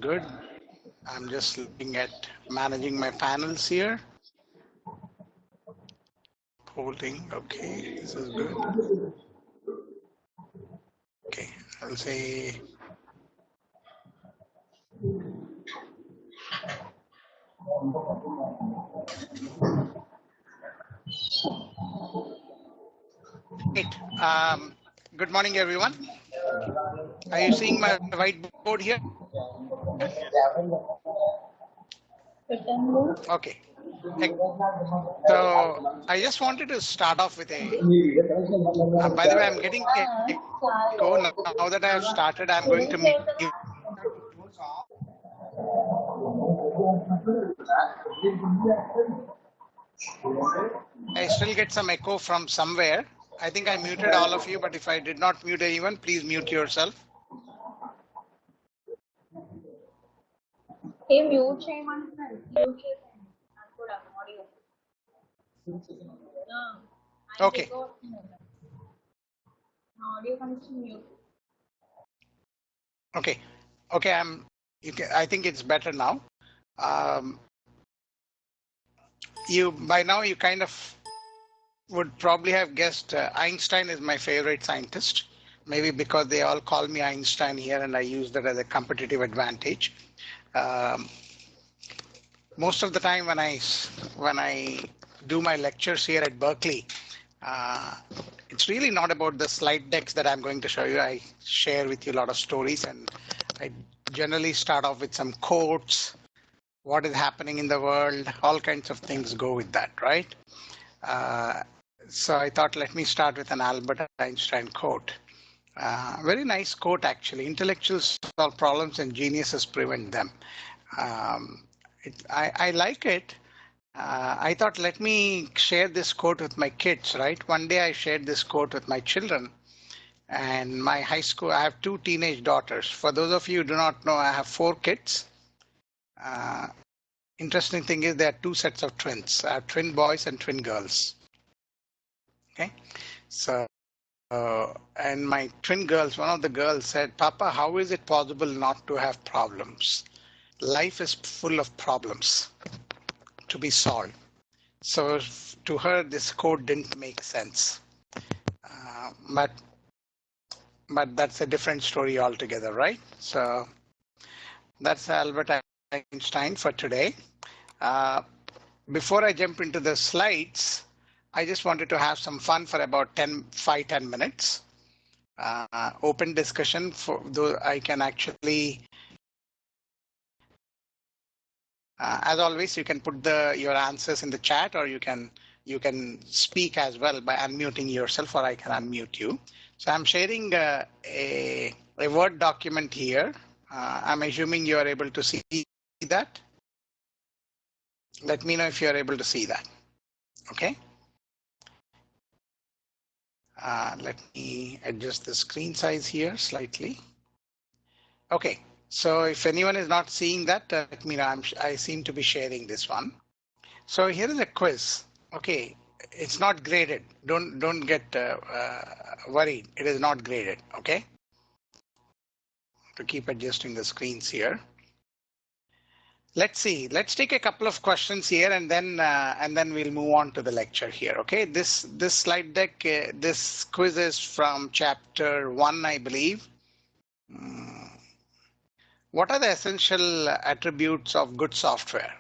good. I'm just looking at managing my panels here. Holding, okay, this is good. Okay, I'll say great. Good morning, everyone. Are you seeing my whiteboard here? Okay. So I just wanted to start off with a. By the way, I'm getting a echo now that I have started. I'm going to mute. I still get some echo from somewhere. I think I muted all of you, but if I did not mute anyone, please mute yourself. Mute చేయమంటున్నాడు mute చేయండి నాకు కూడా audio Okay. Audio connection mute Okay. Okay. I think it's better now. By now you kind of would probably have guessed Einstein is my favorite scientist. Maybe because they all call me Einstein here, and I use that as a competitive advantage. Most of the time when I do my lectures here at Berkeley, it's really not about the slide decks that I'm going to show you. I share with you a lot of stories, and I generally start off with some quotes, what is happening in the world, all kinds of things go with that, right? So I thought, let me start with an Albert Einstein quote. Very nice quote, actually. Intellectuals solve problems and geniuses prevent them. I like it. I thought, let me share this quote with my kids, right? One day I shared this quote with my children, and my high school, I have 2 teenage daughters. For those of you who do not know, I have 4 kids. Interesting thing is there are 2 sets of twins. I have twin boys and twin girls. Okay, so and my twin girls, one of the girls said, "Papa, how is it possible not to have problems? Life is full of problems to be solved." So to her, this quote didn't make sense. But that's a different story altogether, right? So that's Albert Einstein for today. Before I jump into the slides, I just wanted to have some fun for about 5-10 minutes. Open discussion, for though I can actually, as always, you can put your answers in the chat, or you can speak as well by unmuting yourself, or I can unmute you. So I'm sharing a Word document here. I'm assuming you are able to see that. Let me know if you're able to see that. Okay. Let me adjust the screen size here slightly. Okay, so if anyone is not seeing that, let me know. I seem to be sharing this one. So here is a quiz. Okay, it's not graded. Don't get worried. It is not graded. Okay. To keep adjusting the screens here. Let's see. Let's take a couple of questions here, and then we'll move on to the lecture here. Okay. This slide deck, this quiz is from chapter 1, I believe. What are the essential attributes of good software?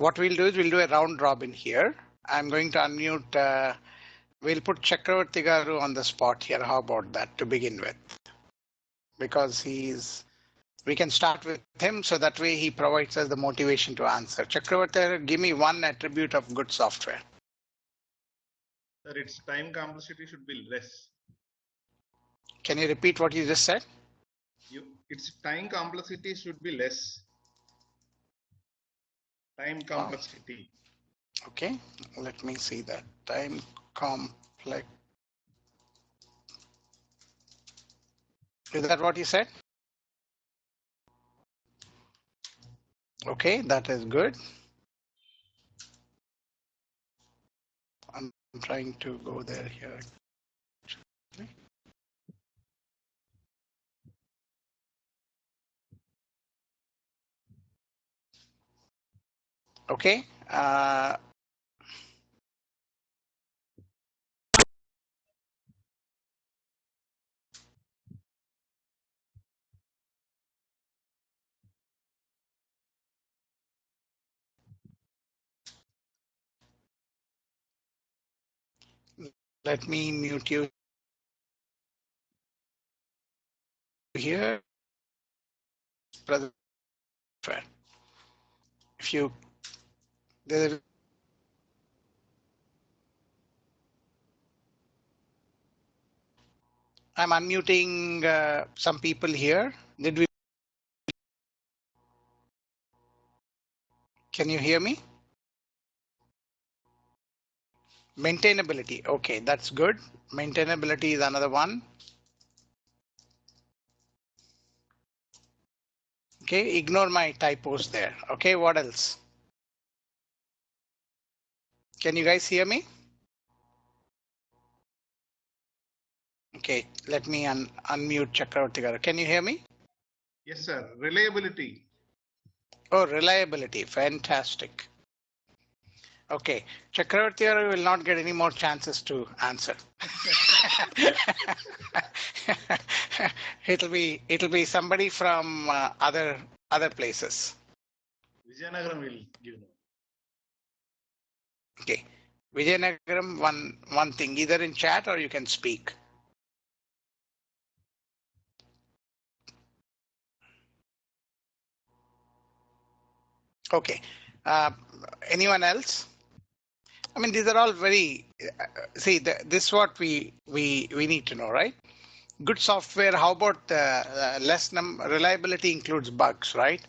What we'll do is we'll do a round robin here. I'm going to unmute. We'll put Chakravarti Garu on the spot here. How about that to begin with? Because we can start with him, so that way he provides us the motivation to answer. Chakravarti, give me one attribute of good software. Sir, its time complexity should be less. Can you repeat what you just said? Its time complexity should be less. Time complexity. Oh. Okay, let me see that. Time complex. Is that what you said? Okay, that is good. I'm trying to go there here. Okay. Let me mute you here. If you there, I'm unmuting some people here. Did we? Can you hear me? Maintainability. Okay, that's good. Maintainability is another one. Okay, ignore my typos there. Okay, what else? Can you guys hear me? Okay, let me unmute Chakravarti garu. Can you hear me? Yes, sir. Reliability. Oh, reliability. Fantastic. Okay, Chakravarti garu will not get any more chances to answer. it'll be somebody from other places. Vijayanagaram will give no. Okay, Vijayanagaram, one thing, either in chat or you can speak. Okay, anyone else? I mean, these are all very, see, this is what we need to know, right? Good software, how about reliability includes bugs, right?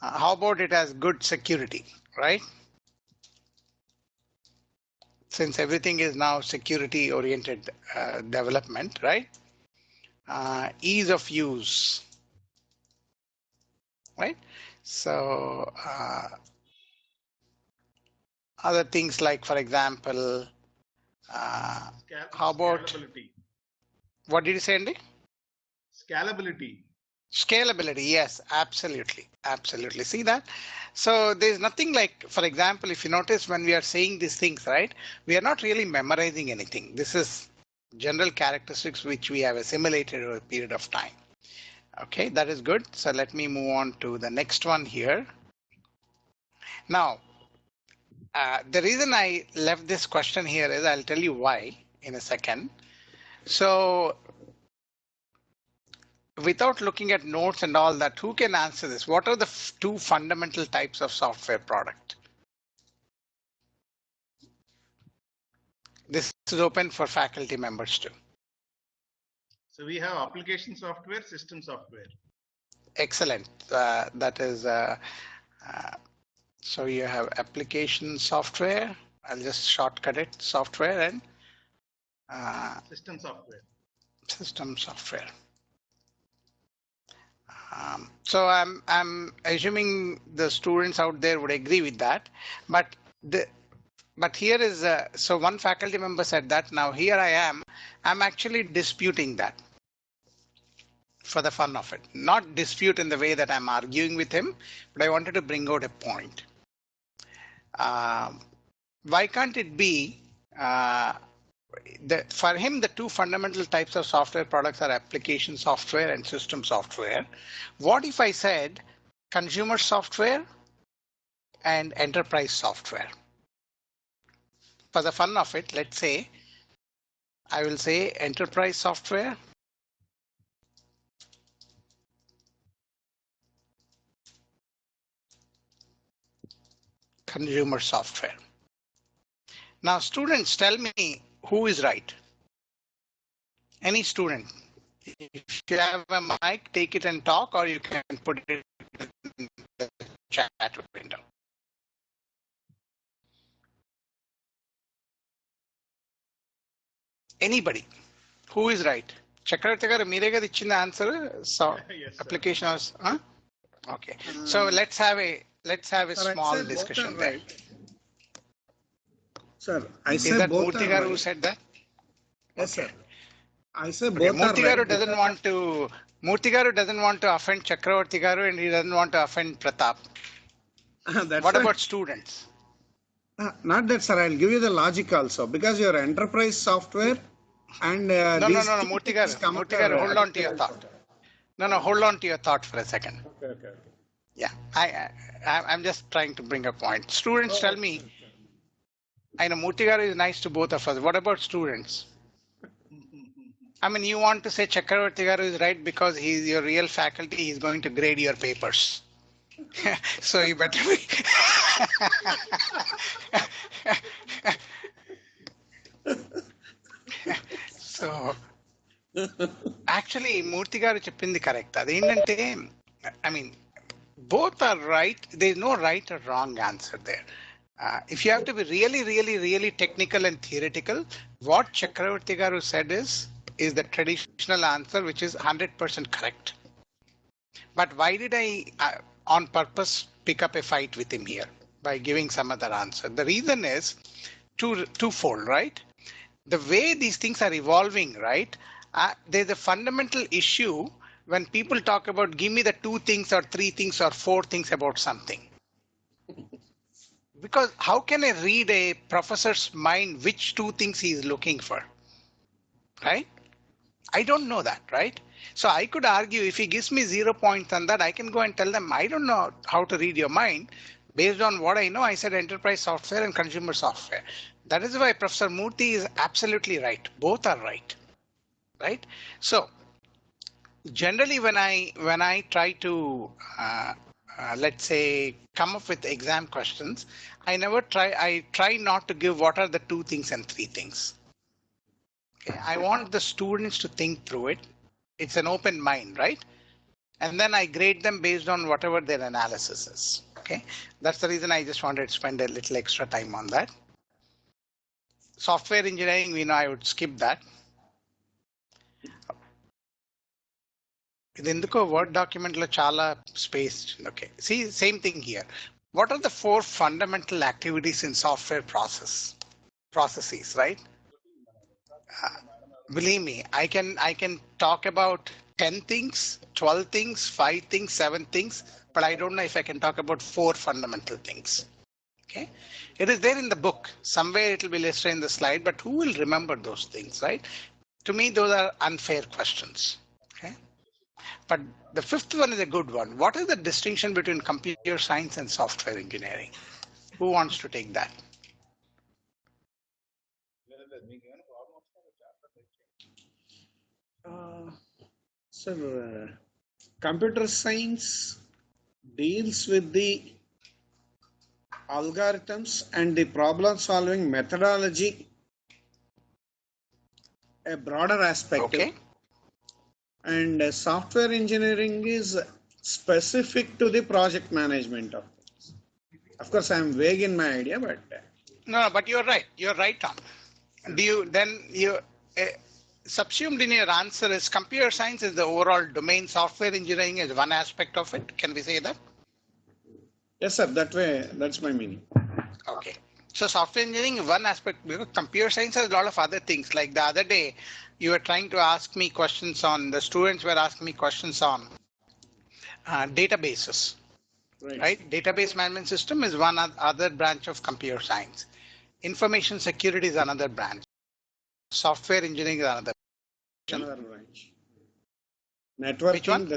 How about it has good security, right? Since everything is now security oriented development, right? Ease of use, right? So other things like, for example, how about scalability? What did you say, Andy? Scalability. Scalability, yes, absolutely, absolutely. See that? So there's nothing like, for example, if you notice when we are saying these things, right, we are not really memorizing anything. This is general characteristics which we have assimilated over a period of time. Okay, that is good. So let me move on to the next one here. Now, the reason I left this question here is I'll tell you why in a second. So without looking at notes and all that, who can answer this? What are the two fundamental types of software product? This is open for faculty members too. So we have application software, system software. Excellent. That is, so you have application software. I'll just shortcut it, software and System software. System software. So I'm assuming the students out there would agree with that, but here is so one faculty member said that. Now here I'm actually disputing that for the fun of it. Not dispute in the way that I'm arguing with him, but I wanted to bring out a point. Why can't it be for him, the two fundamental types of software products are application software and system software. What if I said consumer software and enterprise software? For the fun of it, let's say, I will say enterprise software consumer software. Now, students, tell me who is right. Any student. If you have a mic, take it and talk, or you can put it in the chat window. Anybody, who is right? Chakravarti garu meere kada ichina answer. So Yes, application was, huh? Okay. So let's have a small discussion there. Right. Sir, I Is say that both Murthy are garu right. who said that? Yes, Okay. sir. I say Okay, both are Murthy garu right. doesn't want to offend Chakravarti garu and he doesn't want to offend Pratap. That's What why- about students? Not that, sir. I'll give you the logic also because your enterprise software and No, these two Murthy things garu, come Murthy under garu, hold on to your thought. No, hold on to your thought for a second. Okay. Yeah, I'm just trying to bring a point. Students tell me, I know Murthy garu is nice to both of us. What about students? I mean, you want to say Chakravarti garu is right because he's your real faculty. He's going to grade your papers. So you better be. So actually Murthy garu చెప్పింది correct. అదేంటంటే I mean both are right. There's no right or wrong answer there. If you have to be really technical and theoretical, what Chakravarti garu said is the traditional answer, which is 100% correct. But why did I on purpose pick up a fight with him here by giving some other answer? The reason is twofold, right? The way these things are evolving, right? There's a fundamental issue when people talk about give me the 2 things or 3 things or 4 things about something. Because how can I read a professor's mind which 2 things he is looking for? Right? I don't know that, right? So I could argue if he gives me 0 points on that, I can go and tell them, I don't know how to read your mind. Based on what I know, I said enterprise software and consumer software. That is why Professor Murthy is absolutely right. Both are right, right? So generally when I try to, let's say, come up with exam questions, I try not to give what are the 2 things and 3 things. Okay, I want the students to think through it. It's an open mind, right? And then I grade them based on whatever their analysis is. Okay, that's the reason I just wanted to spend a little extra time on that. Software engineering, we know I would skip that. ఇది ఎందుకో word document లో చాలా space. Okay, see, same thing here. What are the 4 fundamental activities in software processes, right? Believe me, I can talk about 10 things, 12 things, 5 things, 7 things, but I don't know if I can talk about 4 fundamental things. Okay, it is there in the book. Somewhere it will be listed in the slide, but who will remember those things, right? To me, those are unfair questions. Okay, but the 5th one is a good one. What is the distinction between computer science and software engineering? Who wants to take that? Sir, computer science deals with the algorithms and the problem solving methodology, a broader aspect. Okay. And software engineering is specific to the project management of things. Of course, I'm vague in my idea, but No, but you're right. You're right, Tom. Do you then you subsumed in your answer is computer science is the overall domain, software engineering is one aspect of it. Can we say that? yes, sir, that way, that's my meaning. Okay. So software engineering is one aspect, because computer science has a lot of other things. Like the other day, you were trying to ask me questions on, the students were asking me questions on databases, right? Database management system is one other branch of computer science. Information security is another branch. Software engineering is another branch. Networking. Which one?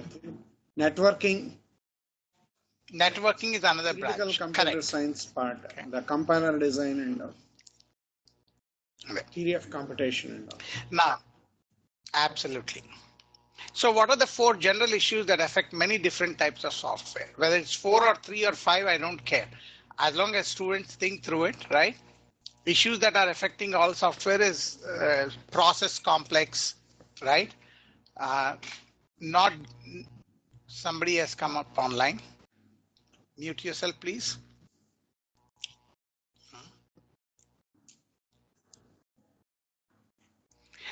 Networking is another Critical branch. computer Correct. science part, Okay. the compiler design and all. Okay. Theory of computation and all. Now, absolutely. So what are the 4 general issues that affect many different types of software? Whether it's 4 or 3 or 5, I don't care. As long as students think through it, right? Issues that are affecting all software is process complex, right? Not somebody has come up online. Mute yourself, please.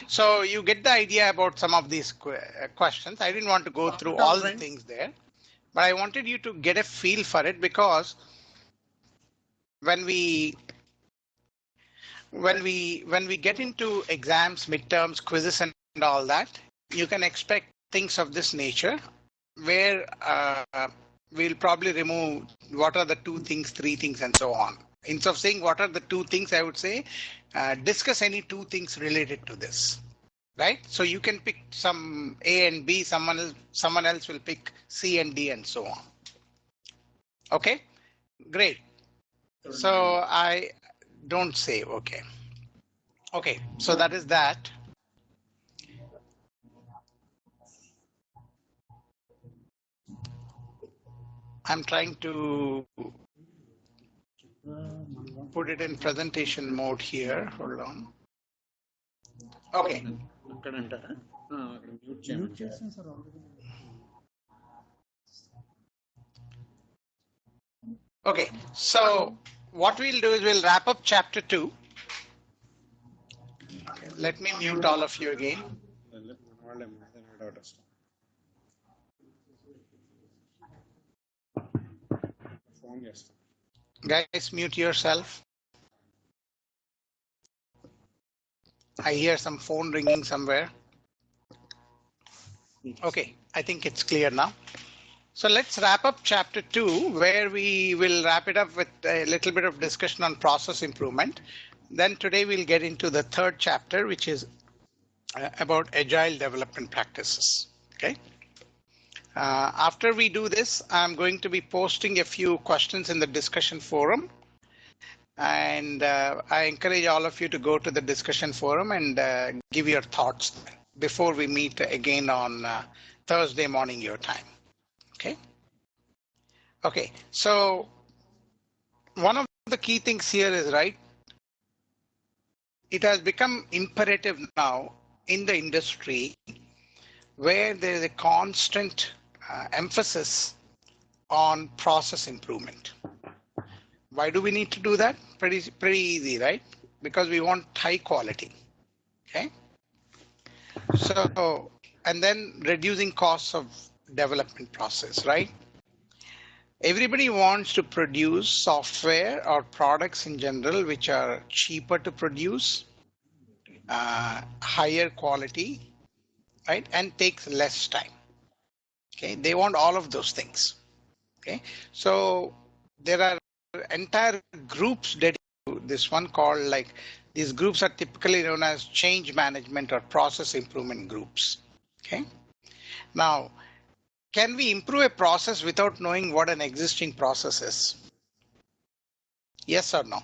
So you get the idea about some of these questions. I didn't want to go through all the things there, but I wanted you to get a feel for it, because when we get into exams, midterms, quizzes and all that, you can expect things of this nature where we'll probably remove what are the 2 things, 3 things, and so on. Instead of saying what are the 2 things, I would say discuss any 2 things related to this. Right? So you can pick some A and B, someone else will pick C and D and so on. Okay, great. So I don't save. Okay. Okay, so that is that. I'm trying to put it in presentation mode here. Hold on. Okay. Okay, so what we'll do is we'll wrap up chapter 2. Okay, let me mute all of you again. Guys, mute yourself. I hear some phone ringing somewhere. Okay, I think it's clear now. So let's wrap up chapter 2, where we will wrap it up with a little bit of discussion on process improvement. Then today we'll get into the 3rd chapter, which is about agile development practices. Okay. After we do this, I'm going to be posting a few questions in the discussion forum. And I encourage all of you to go to the discussion forum and give your thoughts before we meet again on Thursday morning your time. Okay. Okay. So one of the key things here is, right, it has become imperative now in the industry where there is a constant emphasis on process improvement. Why do we need to do that? Pretty easy, right? Because we want high quality. Okay. So, and then reducing costs of development process, right? Everybody wants to produce software or products in general, which are cheaper to produce, higher quality, right? And takes less time. Okay. They want all of those things. Okay. So there are entire groups dedicated to this one called, like, these groups are typically known as change management or process improvement groups. Okay. Now, can we improve a process without knowing what an existing process is? Yes or no?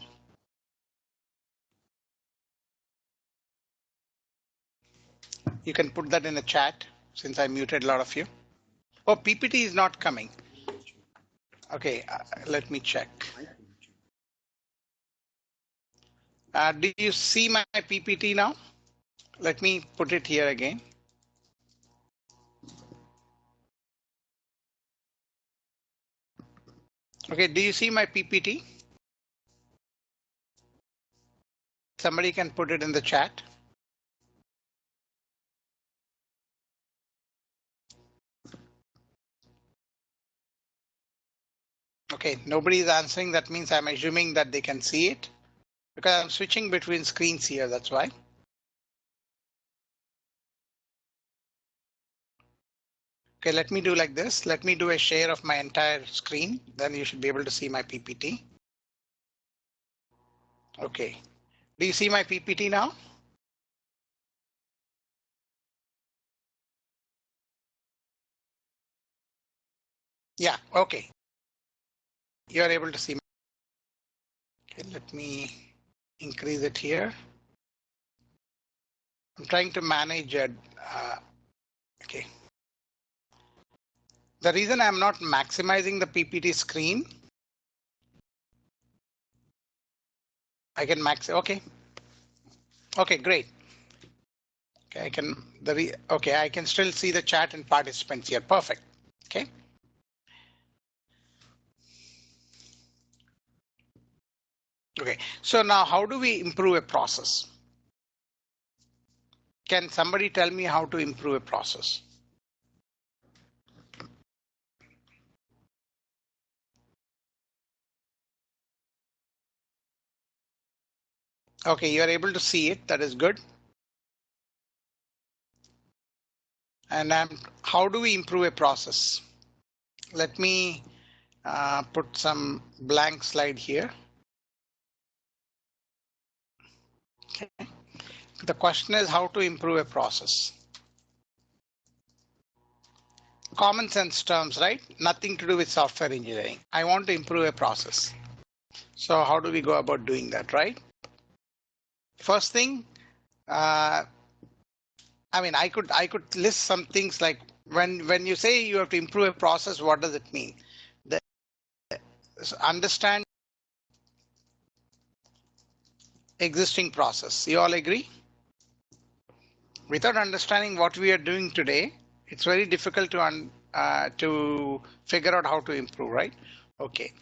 You can put that in the chat since I muted a lot of you. Oh, PPT is not coming. Okay, let me check. Do you see my PPT now? Let me put it here again. Okay, do you see my PPT? Somebody can put it in the chat. Okay, nobody is answering. That means I'm assuming that they can see it because I'm switching between screens here. That's why. Okay, let me do like this. Let me do a share of my entire screen. Then you should be able to see my PPT. Okay. Do you see my PPT now? Yeah, okay. You're able to see. Okay, let me increase it here. I'm trying to manage it. Okay. The reason I'm not maximizing the PPT screen, I can max. Okay. Okay, great. Okay, I can still see the chat and participants here. Perfect. Okay. Okay, so now how do we improve a process? Can somebody tell me how to improve a process? Okay, you're able to see it. That is good. And how do we improve a process? Let me put some blank slide here. Okay. The question is how to improve a process. Common sense terms, right? Nothing to do with software engineering. I want to improve a process. So how do we go about doing that, right? First thing, I mean, I could list some things like when you say you have to improve a process, what does it mean? Understand existing process. You all agree? Without understanding what we are doing today, it's very difficult to figure out how to improve, right? Okay.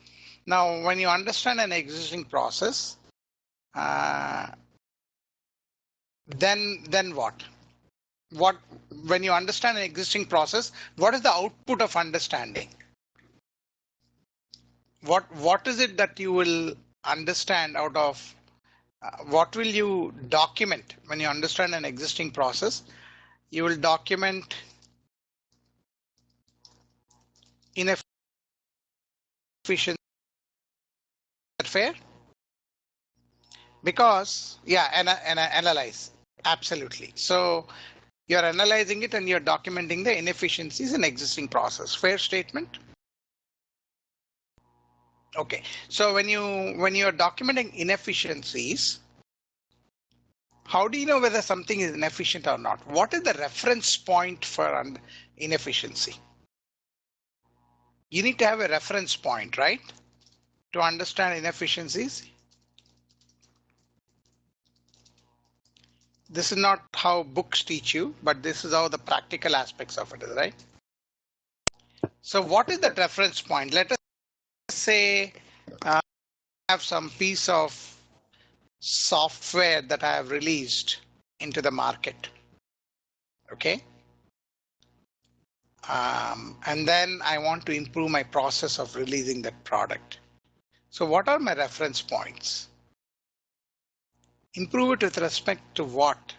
Now, when you understand an existing process, then what? When you understand an existing process, what is the output of understanding? What is it that you will understand out of what will you document when you understand an existing process? You will document inefficiency. Is that fair? Because yeah, and analyze. Absolutely. So you're analyzing it and you're documenting the inefficiencies in existing process. Fair statement? Okay. So when you're documenting inefficiencies, how do you know whether something is inefficient or not? What is the reference point for inefficiency? You need to have a reference point, right? To understand inefficiencies. This is not how books teach you, but this is how the practical aspects of it is, right? So what is that reference point? Let us say I have some piece of software that I have released into the market. Okay. And then I want to improve my process of releasing that product. So what are my reference points? Improve it with respect to what?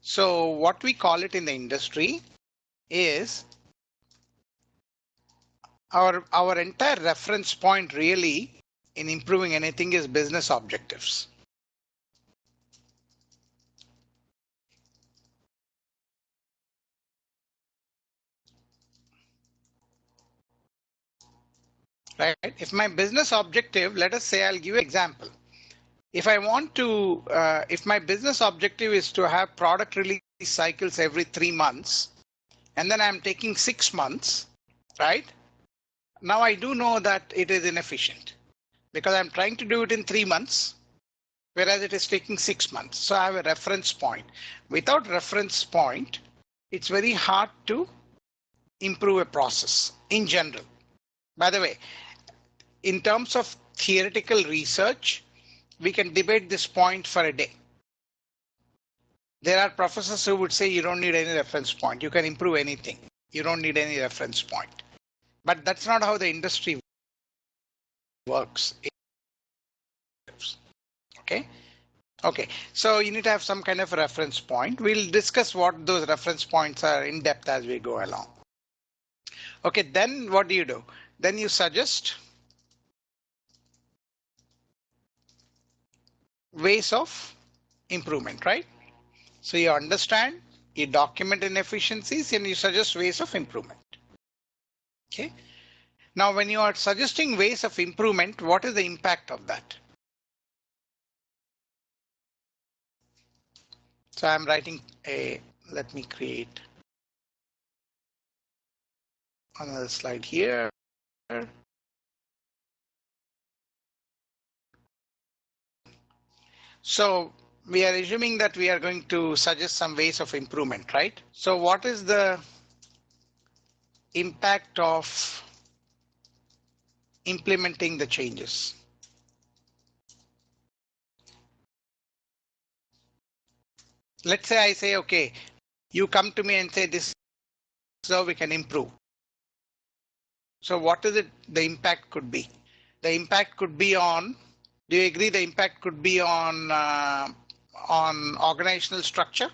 So what we call it in the industry is our entire reference point really in improving anything is business objectives. Right? If my business objective, let us say, I'll give you an example. If I want to, if my business objective is to have product release cycles every 3 months, and then I'm taking 6 months, right? Now I do know that it is inefficient because I'm trying to do it in 3 months, whereas it is taking 6 months. So I have a reference point. Without reference point, it's very hard to improve a process in general. By the way, in terms of theoretical research, we can debate this point for a day. There are professors who would say you don't need any reference point. You can improve anything. You don't need any reference point. But that's not how the industry works. Okay. Okay. So you need to have some kind of a reference point. We'll discuss what those reference points are in depth as we go along. Okay. Then what do? Then you suggest ways of improvement, right? So you understand, you document inefficiencies, and you suggest ways of improvement. Okay. Now, when you are suggesting ways of improvement, what is the impact of that? So I'm writing let me create another slide here. So we are assuming that we are going to suggest some ways of improvement, right? So what is the impact of implementing the changes? Let's say I say, okay, you come to me and say this is how we can improve. So what is it the impact could be? The impact could be on, do you agree the impact could be on organizational structure?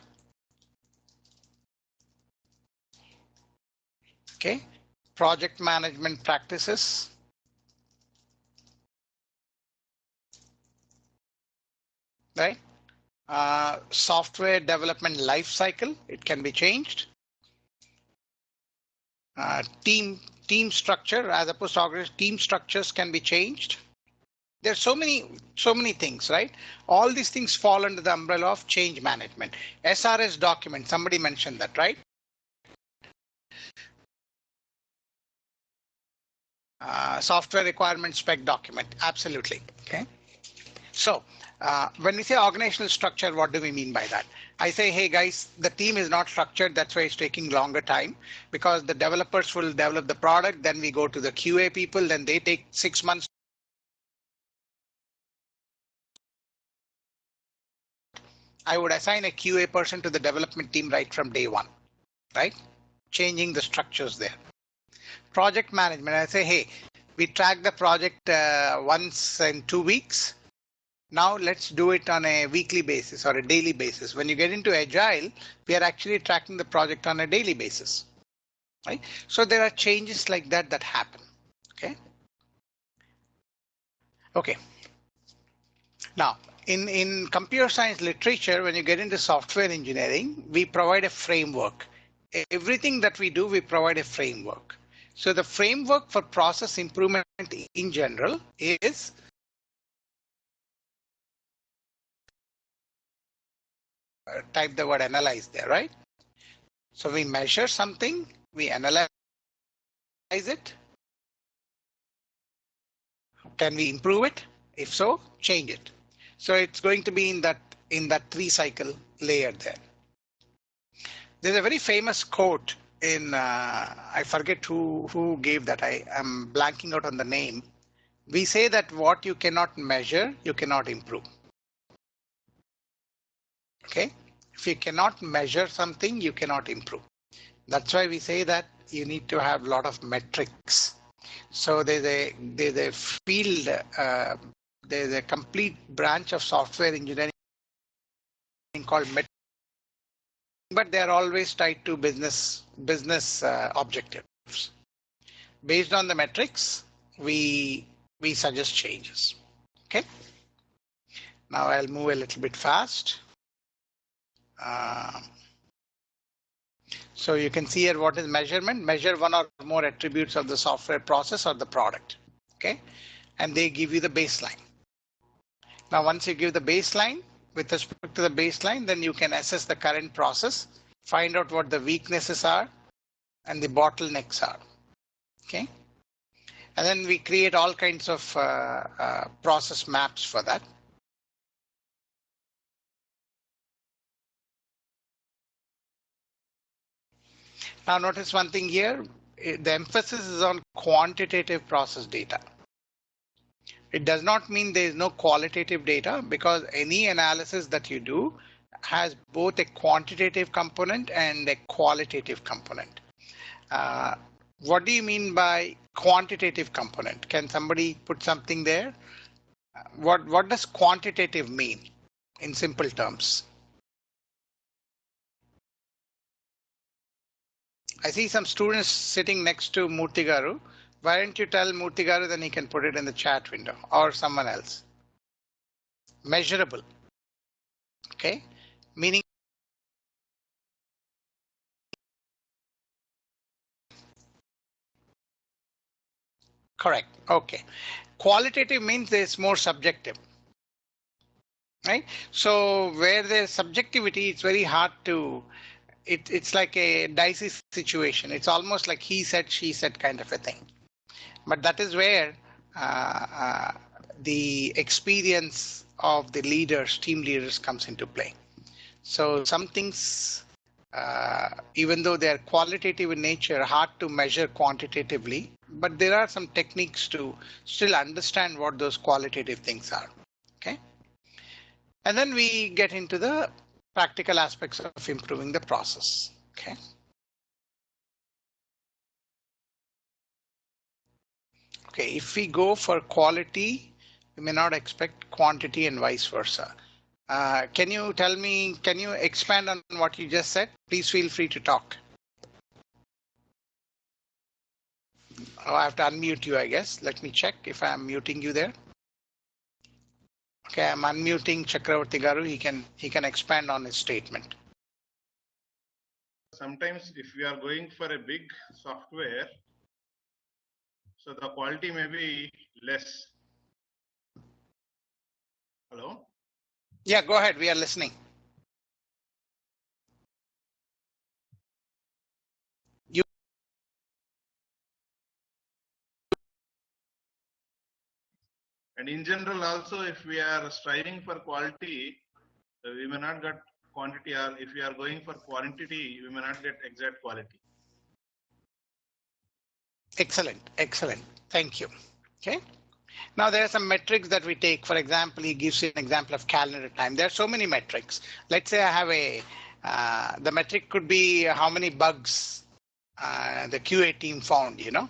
Okay. Project management practices. right? Software development life cycle, it can be changed. Team structure, as opposed to team structures can be changed. There's so many things, right? All these things fall under the umbrella of change management. SRS document, somebody mentioned that, right? Software requirement spec document, absolutely. Okay. So when we say organizational structure, what do we mean by that? I say, hey guys, the team is not structured. That's why it's taking longer time, because the developers will develop the product. Then we go to the QA people. Then they take 6 months. I would assign a QA person to the development team right from day one, right? Changing the structures there. Project management, I say, hey, we track the project once in 2 weeks. Now let's do it on a weekly basis or a daily basis. When you get into Agile, we are actually tracking the project on a daily basis, right? So there are changes like that that happen, okay? Okay. Now, in computer science literature, when you get into software engineering, we provide a framework. Everything that we do, we provide a framework. So the framework for process improvement in general is type the word analyze there, right? So we measure something, we analyze it. Can we improve it? If so, change it. So it's going to be in that 3 cycle layer there. There's a very famous quote in I forget who gave that. I am blanking out on the name. We say that what you cannot measure, you cannot improve. Okay, if you cannot measure something, you cannot improve. That's why we say that you need to have a lot of metrics. So there's a field, there's a complete branch of software engineering called metrics, but they're always tied to business objectives. Based on the metrics, we suggest changes. Okay. Now I'll move a little bit fast. So you can see here what is measurement. Measure one or more attributes of the software process or the product. Okay, and they give you the baseline. Now, once you give the baseline, with respect to the baseline, then you can assess the current process, find out what the weaknesses are and the bottlenecks are. Okay, and then we create all kinds of process maps for that. Now notice one thing here, the emphasis is on quantitative process data. It does not mean there is no qualitative data, because any analysis that you do has both a quantitative component and a qualitative component. What do you mean by quantitative component? Can somebody put something there? What does quantitative mean in simple terms? I see some students sitting next to Murthy Garu. Why don't you tell Murthy Garu, then he can put it in the chat window, or someone else. Measurable. Okay, meaning correct. Okay, qualitative means it's more subjective, right? So where there's subjectivity, it's very hard to. It's like a dicey situation. It's almost like he said, she said kind of a thing. But that is where the experience of the leaders, team leaders, comes into play. So some things, even though they're qualitative in nature, hard to measure quantitatively, but there are some techniques to still understand what those qualitative things are. Okay. And then we get into the practical aspects of improving the process. Okay. Okay, if we go for quality, we may not expect quantity and vice versa. Can you tell me, can you expand on what you just said? Please feel free to talk. Oh, I have to unmute you, I guess. Let me check if I'm muting you there. Okay, I'm unmuting Chakravarti Garu. He can expand on his statement. Sometimes if we are going for a big software, so the quality may be less. Hello? Yeah, go ahead. We are listening. And in general also, if we are striving for quality, we may not get quantity, or if we are going for quantity, we may not get exact quality. Excellent, excellent. Thank you. Okay. Now there are some metrics that we take. For example, he gives you an example of calendar time. There are so many metrics. Let's say I have the metric could be how many bugs the QA team found, you know.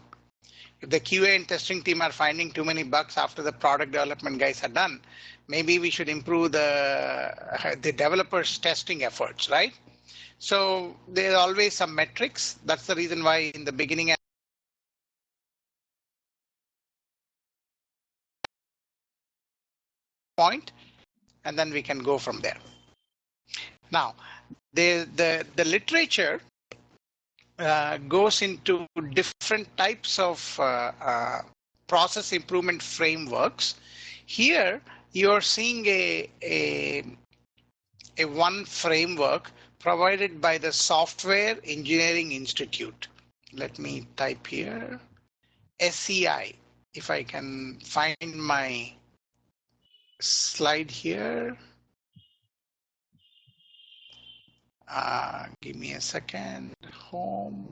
If the QA and testing team are finding too many bugs after the product development guys are done, maybe we should improve the developers testing efforts, right? So there are always some metrics. That's the reason why in the beginning point, and then we can go from there. Now, the literature goes into different types of process improvement frameworks. Here, you're seeing a one framework provided by the Software Engineering Institute. Let me type here, SEI, if I can find my slide here. Give me a second. Home.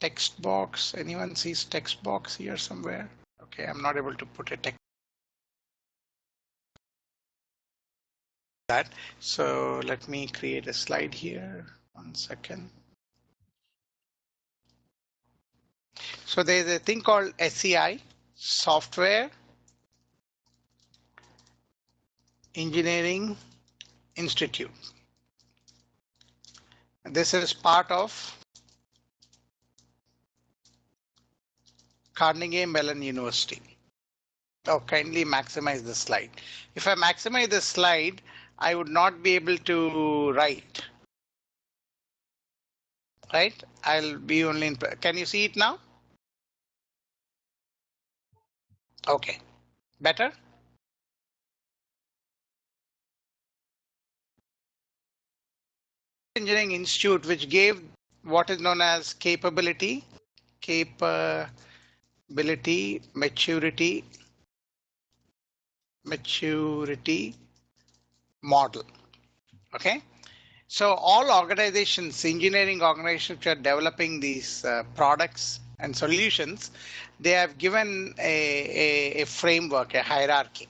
Text box. Anyone sees text box here somewhere? Okay, I'm not able to put a text. That. So let me create a slide here. 1 second. So there's a thing called SEI, Software Engineering Institute. This is part of Carnegie Mellon University. Oh, kindly maximize the slide. If I maximize the slide, I would not be able to write. Right? I'll be only in. Can you see it now? Okay. Better? Engineering Institute, which gave what is known as capability, maturity model. Okay. So all organizations, engineering organizations which are developing these products and solutions, they have given a framework, a hierarchy.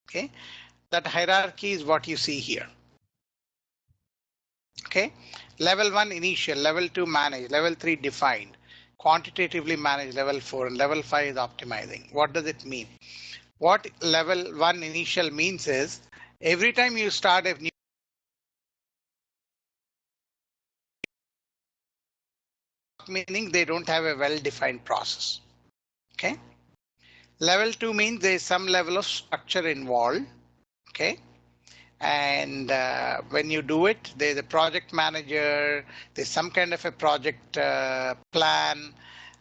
Okay. That hierarchy is what you see here. Okay. Level 1 initial, level 2 manage, level 3 defined, quantitatively managed, level 4, and level 5 is optimizing. What does it mean? What level 1 initial means is every time you start a new meaning they don't have a well-defined process. Okay. Level 2 means there's some level of structure involved. Okay. And when you do it, there's a project manager, there's some kind of a project plan.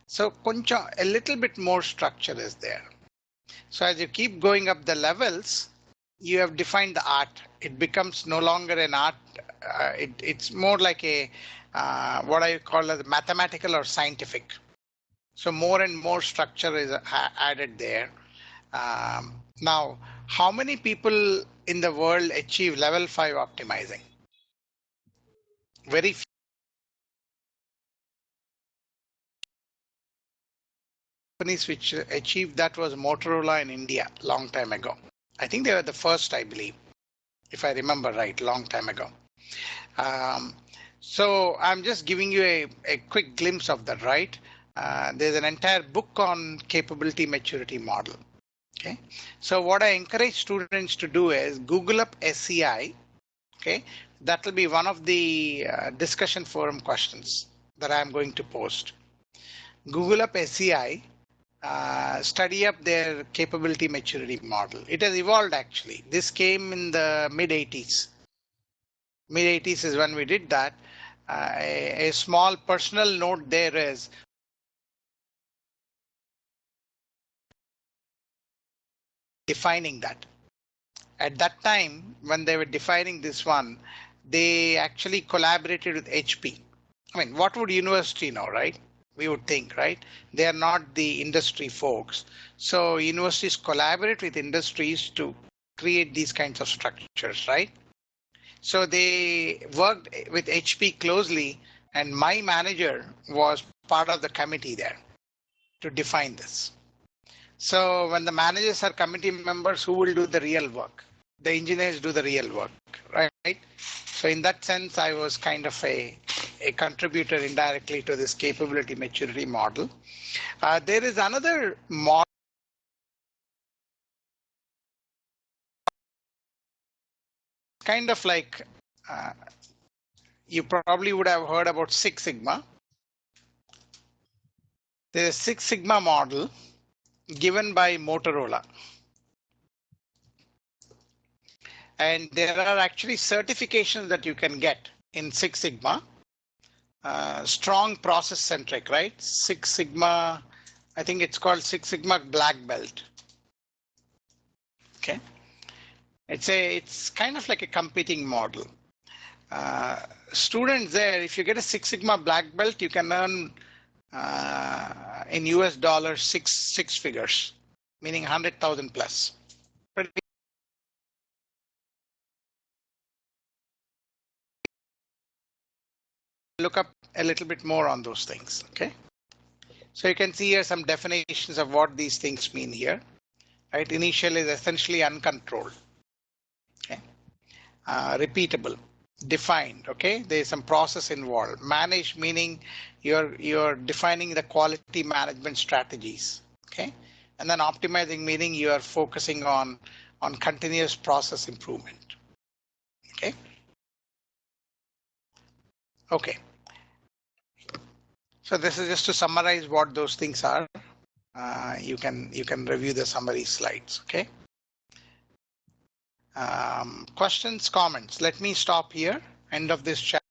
So a little bit more structure is there. So as you keep going up the levels, you have defined the art. It becomes no longer an art. It's more like a what I call as mathematical or scientific. So more and more structure is added there. Now, how many people in the world achieve level 5 optimizing? Very few. Companies which achieved that was Motorola in India long time ago. I think they were the first, I believe, if I remember right, long time ago. So I'm just giving you a quick glimpse of that, right? There's an entire book on capability maturity model. Okay, so what I encourage students to do is Google up SEI. Okay, that will be one of the discussion forum questions that I'm going to post. Google up SEI, study up their capability maturity model. It has evolved actually. This came in the mid 80s. Mid 80s is when we did that. A small personal note there is defining that. At that time, when they were defining this one, they actually collaborated with HP. I mean, what would university know, right? We would think, right? They are not the industry folks. So universities collaborate with industries to create these kinds of structures, right? So they worked with HP closely, and my manager was part of the committee there to define this. So when the managers are committee members, who will do the real work? The engineers do the real work, right? So in that sense, I was kind of a contributor indirectly to this capability maturity model. There is another model. Kind of like you probably would have heard about Six Sigma. There's a Six Sigma model given by Motorola. And there are actually certifications that you can get in Six Sigma. Strong process centric, right? Six Sigma, I think it's called Six Sigma Black Belt. Okay. It's kind of like a competing model. Students there, if you get a Six Sigma Black Belt, you can earn in US dollars six figures, meaning 100,000 plus. Pretty look up a little bit more on those things. Okay. So you can see here some definitions of what these things mean here. Right. Initial is essentially uncontrolled. Okay. Repeatable, defined. Okay. There's some process involved. Managed meaning you're defining the quality management strategies. Okay. And then optimizing meaning you are focusing on continuous process improvement. Okay. Okay. So this is just to summarize what those things are. You can review the summary slides. Okay. Questions, comments. Let me stop here. End of this chat.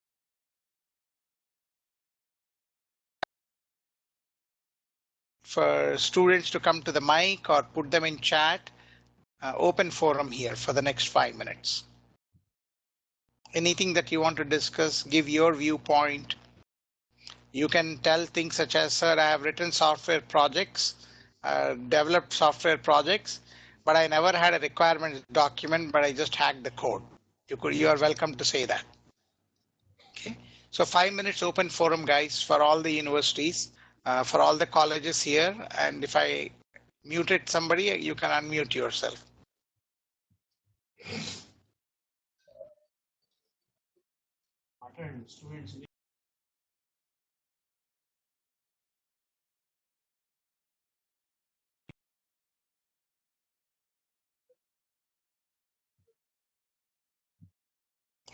For students to come to the mic or put them in chat. Open forum here for the next 5 minutes. Anything that you want to discuss, give your viewpoint. You can tell things such as, sir, I have written software projects, developed software projects, but I never had a requirements document, but I just hacked the code. You are welcome to say that. Okay. So 5 minutes open forum, guys, for all the universities, for all the colleges here. And if I muted somebody, you can unmute yourself.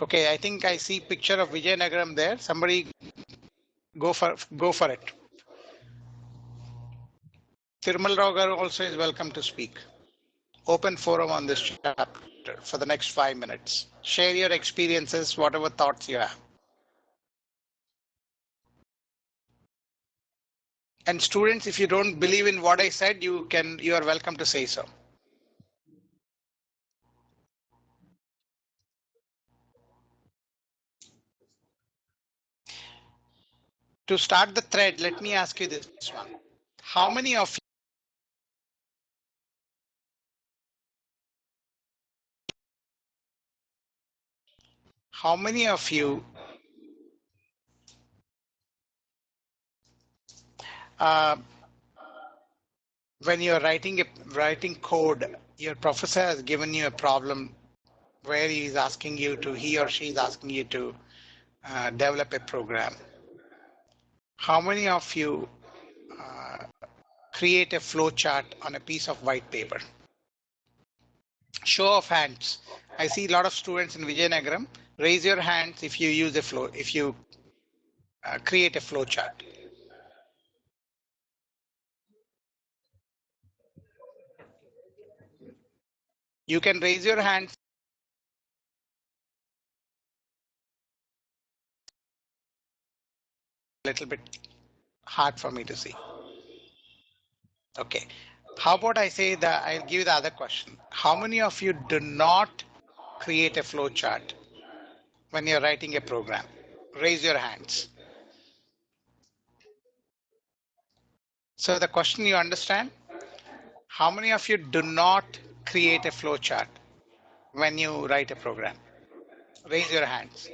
Okay, I think I see picture of Vijayanagaram there. Somebody go for it. Thirumal Rao garu also is welcome to speak. Open forum on this chapter for the next 5 minutes. Share your experiences, whatever thoughts you have. And students, if you don't believe in what I said, you are welcome to say so. To start the thread, let me ask you this one. How many of you when you're writing code, your professor has given you a problem where he or she is asking you to develop a program. How many of you create a flow chart on a piece of white paper? Show of hands. I see a lot of students in Vijayanagaram. Raise your hands if you use a flow, if you create a flow chart. You can raise your hand. A little bit hard for me to see. Okay. How about I say that I'll give you the other question. How many of you do not create a flow chart when you're writing a program? Raise your hands. So the question you understand? How many of you do not create a flow chart when you write a program? Raise your hands.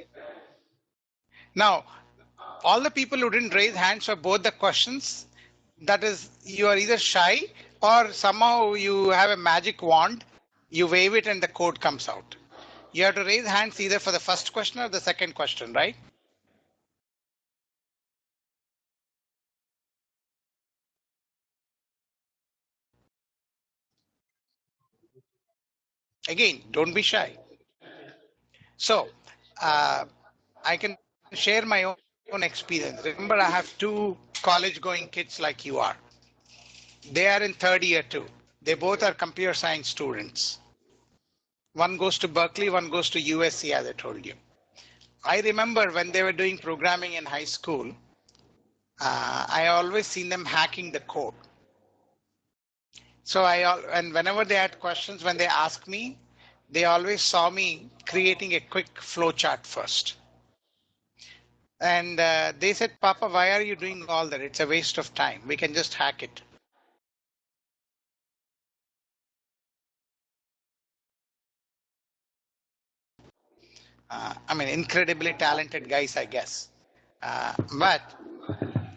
Now, all the people who didn't raise hands for both the questions, that is, you are either shy or somehow you have a magic wand, you wave it and the code comes out. You have to raise hands either for the first question or the second question, right? Again, don't be shy. So I can share my own experience. Remember, I have two college going kids like you are. They are in third year too. They both are computer science students. One goes to Berkeley, one goes to USC, as I told you. I remember when they were doing programming in high school, I always seen them hacking the code. So and whenever they had questions, when they asked me, they always saw me creating a quick flow chart first. And they said, Papa, why are you doing all that? It's a waste of time. We can just hack it. I mean, incredibly talented guys, I guess. But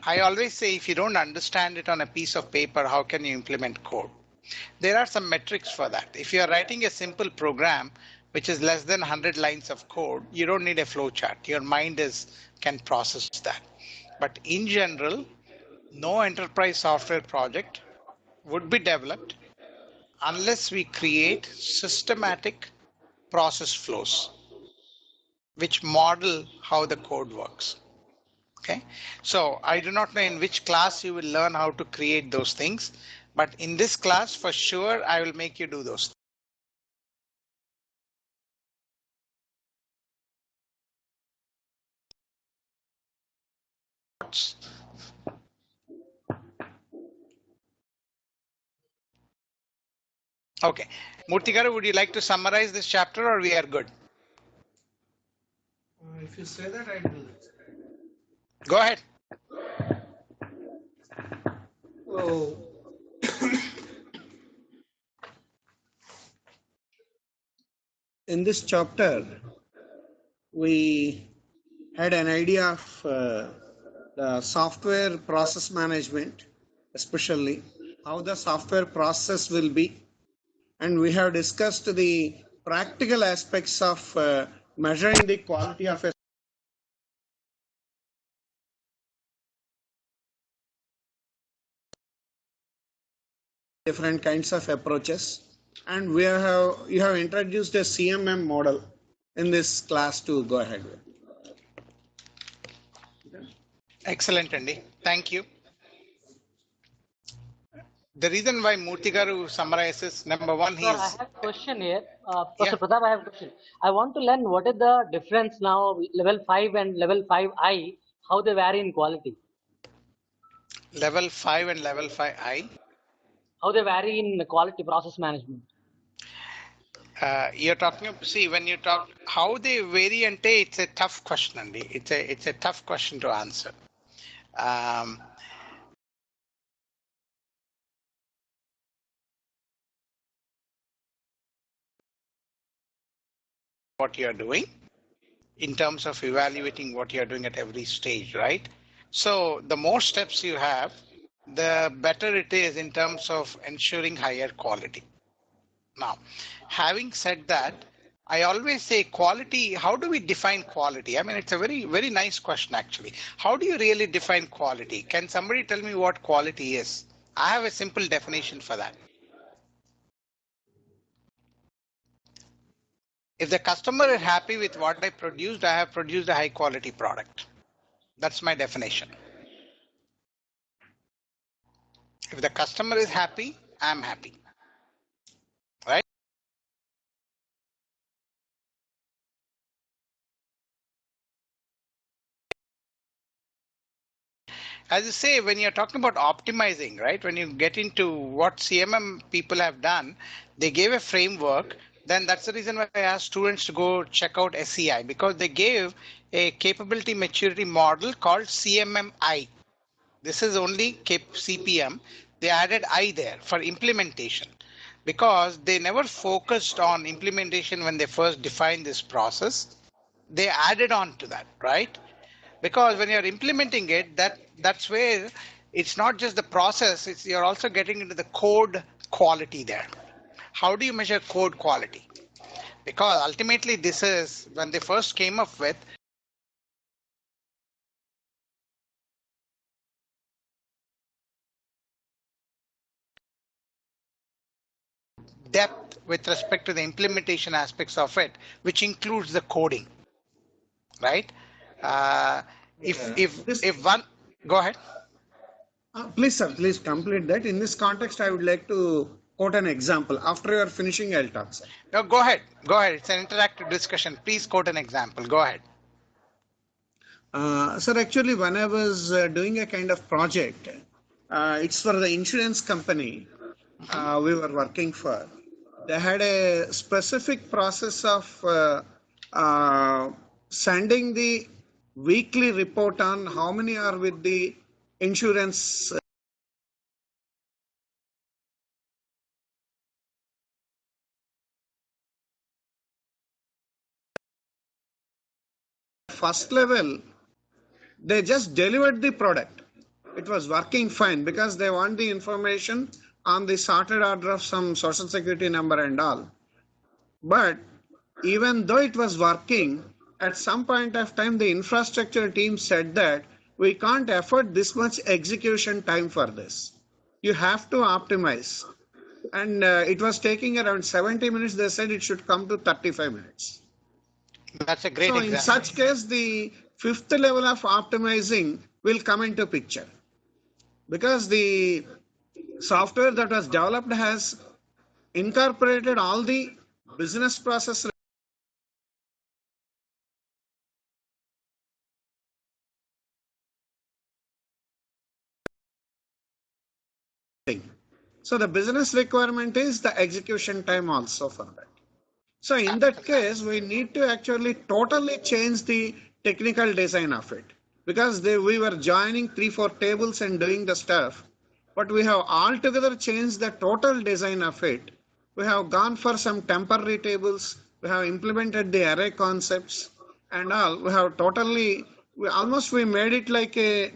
I always say, if you don't understand it on a piece of paper, how can you implement code? There are some metrics for that. If you are writing a simple program, which is less than 100 lines of code, you don't need a flow chart. Your mind can process that. But in general, no enterprise software project would be developed unless we create systematic process flows, which model how the code works. Okay, so I do not know in which class you will learn how to create those things, but in this class, for sure, I will make you do those things. Okay, Murthigaru, would you like to summarize this chapter or we are good? If you say that, I do that. Go ahead. So, In this chapter, we had an idea of the software process management, especially how the software process will be. And we have discussed the practical aspects of measuring the quality of a different kinds of approaches. And you have introduced a CMM model in this class to go ahead with. Excellent, Andy. Thank you. The reason why Murthigaru summarizes, number one, Sir, I have a question here. Professor Pratap, I have a question. I want to learn what is the difference now, level 5 and level 5I, how they vary in quality. Level 5 and level 5I. How they vary in quality process management. You're talking, see, when you talk how they vary, and it's a tough question, Andy. It's a tough question to answer. What you're doing in terms of evaluating what you're doing at every stage, right? So the more steps you have, the better it is in terms of ensuring higher quality. Now, having said that, I always say quality, how do we define quality? I mean, it's a very, very nice question, actually. How do you really define quality? Can somebody tell me what quality is? I have a simple definition for that. If the customer is happy with what I produced, I have produced a high quality product. That's my definition. If the customer is happy, I'm happy. Right? as you say, when you're talking about optimizing, right? When you get into what CMM people have done, they gave a framework. Then that's the reason why I asked students to go check out SEI, because they gave a capability maturity model called CMMI. This is only CPM. They added I there for implementation, because they never focused on implementation when they first defined this process. They added on to that, right? Because when you're implementing it, that's where it's not just the process, it's you're also getting into the code quality there. How do you measure code quality? Because ultimately this is when they first came up with depth with respect to the implementation aspects of it, which includes the coding, right? If one, go ahead. Please, sir, please complete that. In this context, I would like to quote an example. After you are finishing, I'll talk, sir. No, go ahead. Go ahead. It's an interactive discussion. Please quote an example. Go ahead. Sir, actually, when I was doing a kind of project, it's for the insurance company we were working for. They had a specific process of sending the weekly report on how many are with the insurance. First level, they just delivered the product. It was working fine because they want the information on the sorted order of some social security number and all. But even though it was working, at some point of time, the infrastructure team said that we can't afford this much execution time for this. You have to optimize. And it was taking around 70 minutes. They said it should come to 35 minutes. That's a great So example. in such case, the fifth level of optimizing will come into picture, because the software that was developed has incorporated all the business process. So the business requirement is the execution time also for that. So in that case, we need to actually totally change the technical design of it, because we were joining 3-4 tables and doing the stuff, but we have altogether changed the total design of it. We have gone for some temporary tables. We have implemented the array concepts and all. We have totally, we made it like a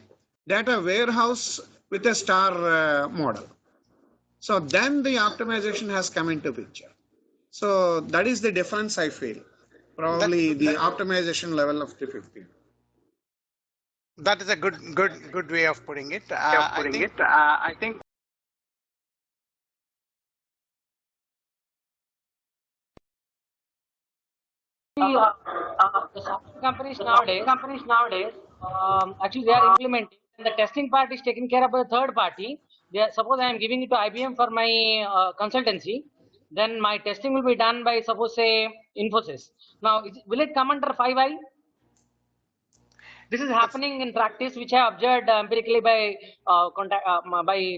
data warehouse with a star model. So then the optimization has come into picture. So that is the difference I feel. Probably the optimization level of 350. That is a good way of putting it. I think The software companies nowadays, actually they are implementing, and the testing part is taken care of by the third party. Suppose I am giving it to IBM for my consultancy, then my testing will be done by, suppose, say, Infosys. Now, will it come under 5i? This is happening in practice, which I observed empirically by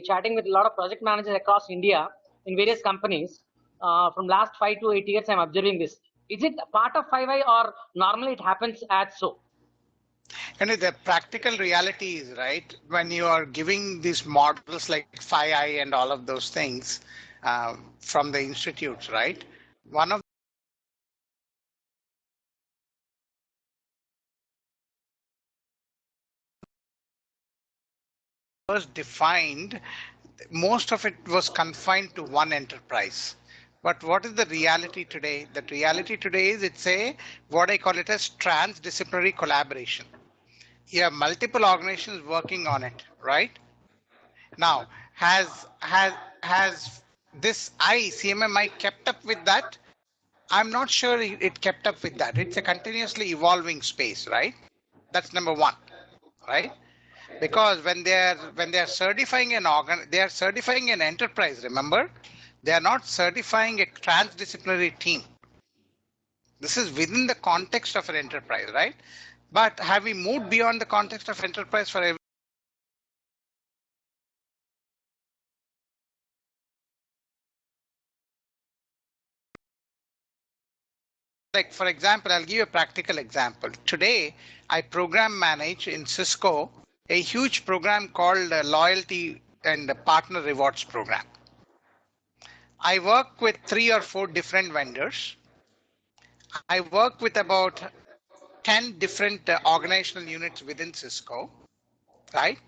chatting with a lot of project managers across India in various companies. From last 5 to 8 years, I'm observing this. Is it part of 5i, or normally it happens as so? And the practical reality is, right, when you are giving these models like 5i and all of those things from the institutes, right? One of was defined, most of it was confined to one enterprise. But what is the reality today? The reality today is it's what I call it as transdisciplinary collaboration. You have multiple organizations working on it, right? Now, has this CMMI kept up with that? I'm not sure it kept up with that. It's a continuously evolving space, right? That's number one, right? Because when they are certifying they are certifying an enterprise. Remember, they are not certifying a transdisciplinary team. This is within the context of an enterprise, right? But have we moved beyond the context of enterprise for every like, for example, I'll give you a practical example. Today, I program manage in Cisco a huge program called Loyalty and Partner Rewards Program. I work with 3 or 4 different vendors. I work with about 10 different organizational units within Cisco, right?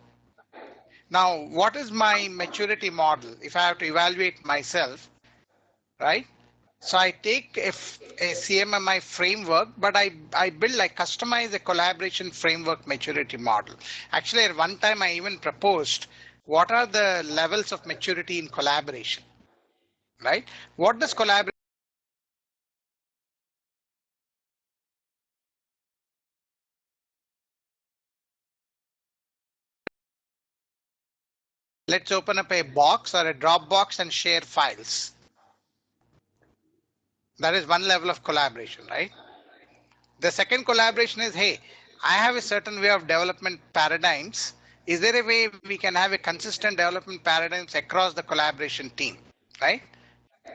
Now, what is my maturity model if I have to evaluate myself, right? So I take a CMMI framework, but I customize a collaboration framework maturity model. Actually, at one time I even proposed what are the levels of maturity in collaboration, right? What does collaboration? Let's open up a box or a Dropbox and share files. That is one level of collaboration, right? The second collaboration is, hey, I have a certain way of development paradigms. Is there a way we can have a consistent development paradigms across the collaboration team, right?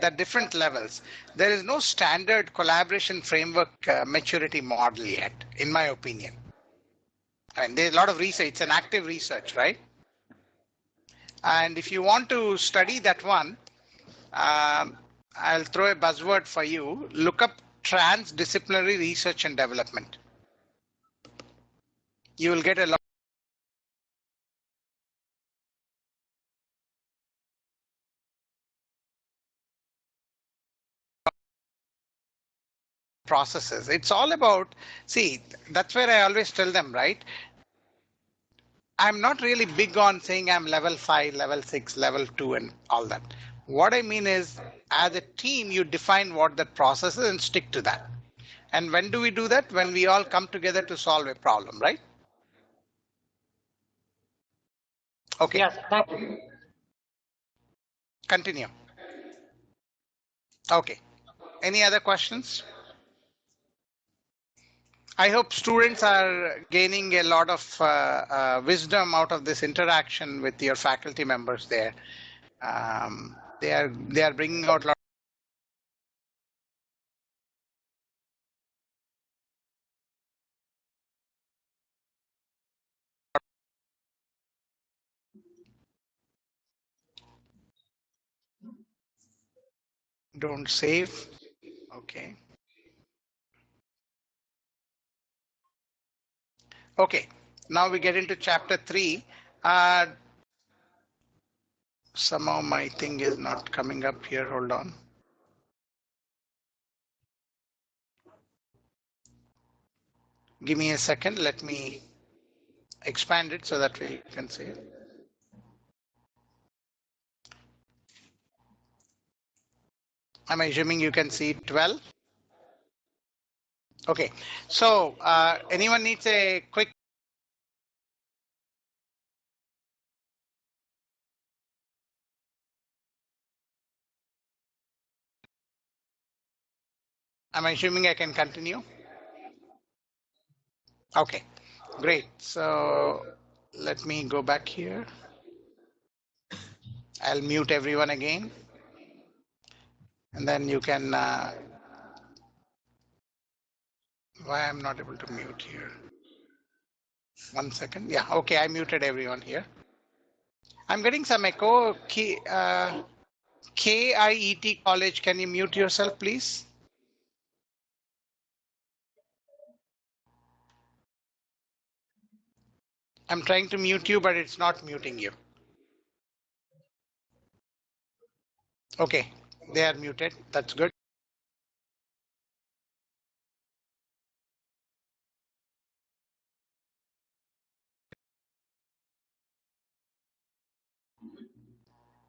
At different levels. There is no standard collaboration framework maturity model yet, in my opinion. And there's a lot of research, it's an active research, right? And if you want to study that one, I'll throw a buzzword for you. Look up transdisciplinary research and development. You will get a lot of processes. It's all about, see, that's where I always tell them, right? I'm not really big on saying I'm level 5, level 6, level 2 and all that. What I mean is, as a team, you define what that process is and stick to that. And when do we do that? When we all come together to solve a problem, right? Okay. Yes, thank you. Continue. Okay. Any other questions? I hope students are gaining a lot of wisdom out of this interaction with your faculty members there. They are bringing out a lot. Don't save. Okay. Okay. Now we get into chapter 3. Somehow my thing is not coming up here. Hold on. Give me a second. Let me expand it so that we can see it. I'm assuming you can see it well. Okay. So anyone needs a quick I'm assuming I can continue. Okay, great. So let me go back here. I'll mute everyone again. And then you can, why I'm not able to mute here. 1 second. Yeah, okay, I muted everyone here. I'm getting some echo. KIET College, can you mute yourself, please? I'm trying to mute you, but it's not muting you. Okay, they are muted. That's good.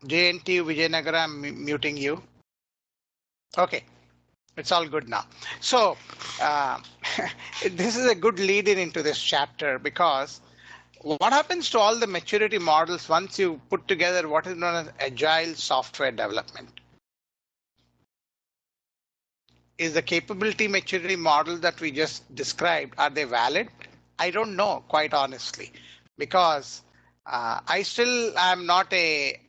JNTU Vijayanagara, I'm muting you. Okay, it's all good now. So this is a good lead in into this chapter, because what happens to all the maturity models once you put together what is known as agile software development? Is the capability maturity model that we just described, are they valid? I don't know, quite honestly, because I still am not a,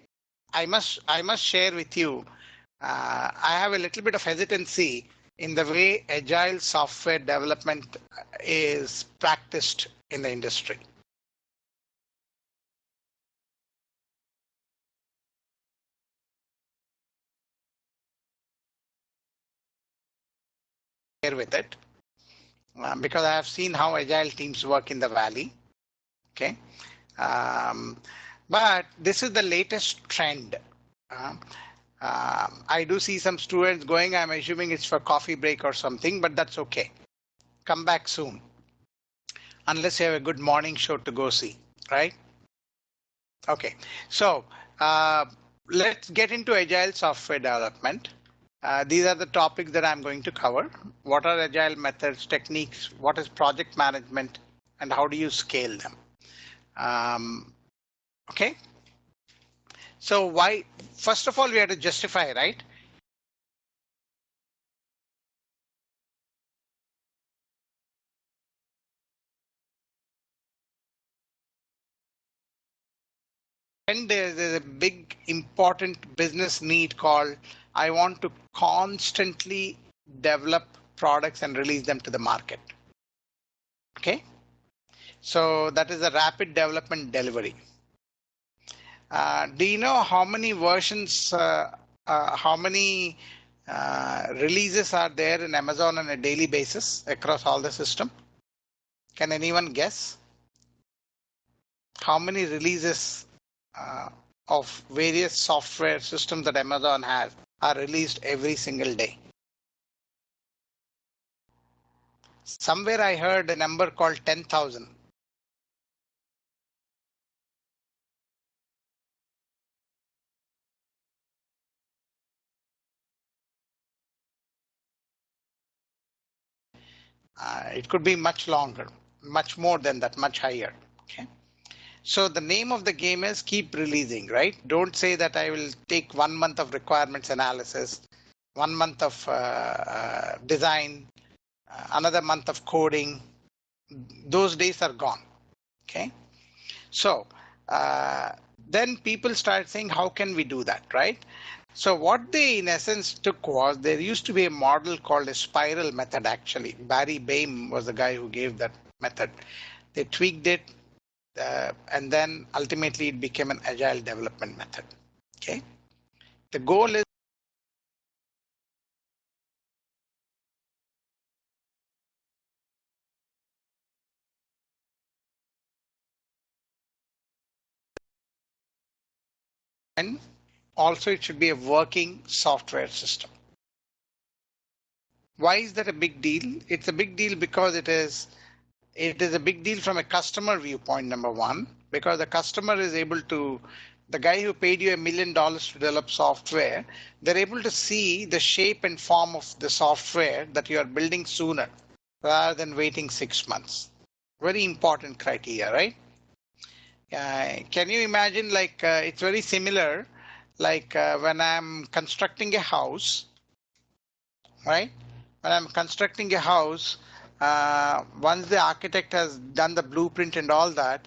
I must share with you, I have a little bit of hesitancy in the way agile software development is practiced in the industry. With it because I have seen how agile teams work in the valley. Okay, but this is the latest trend. I do see some students going. I'm assuming it's for coffee break or something, but that's okay. Come back soon, unless you have a good morning show to go see, right? Okay, so let's get into agile software development. These are the topics that I'm going to cover. What are agile methods, techniques? What is project management? And how do you scale them? Okay. So why, first of all, we have to justify, right? And there's a big important business need called I want to constantly develop products and release them to the market. Okay, so that is a rapid development delivery. Do you know how many versions, how many releases are there in Amazon on a daily basis across all the system? Can anyone guess? How many releases of various software systems that Amazon has are released every single day? Somewhere I heard a number called 10,000. It could be much longer, much more than that, much higher. Okay. So the name of the game is keep releasing, right? Don't say that I will take 1 month of requirements analysis, 1 month of design, another month of coding. Those days are gone. Okay. So then people start saying, how can we do that, right? So what they in essence took was there used to be a model called a spiral method. Actually, Barry Baim was the guy who gave that method. They tweaked it. And then ultimately it became an agile development method. Okay, the goal is and also it should be a working software system. Why is that a big deal? It's a big deal because it is a big deal from a customer viewpoint, number one, because the customer is able to, the guy who paid you $1 million to develop software, they're able to see the shape and form of the software that you are building sooner rather than waiting 6 months. Very important criteria, right? Can you imagine, like it's very similar, like when I'm constructing a house, right? When I'm constructing a house, once the architect has done the blueprint and all that,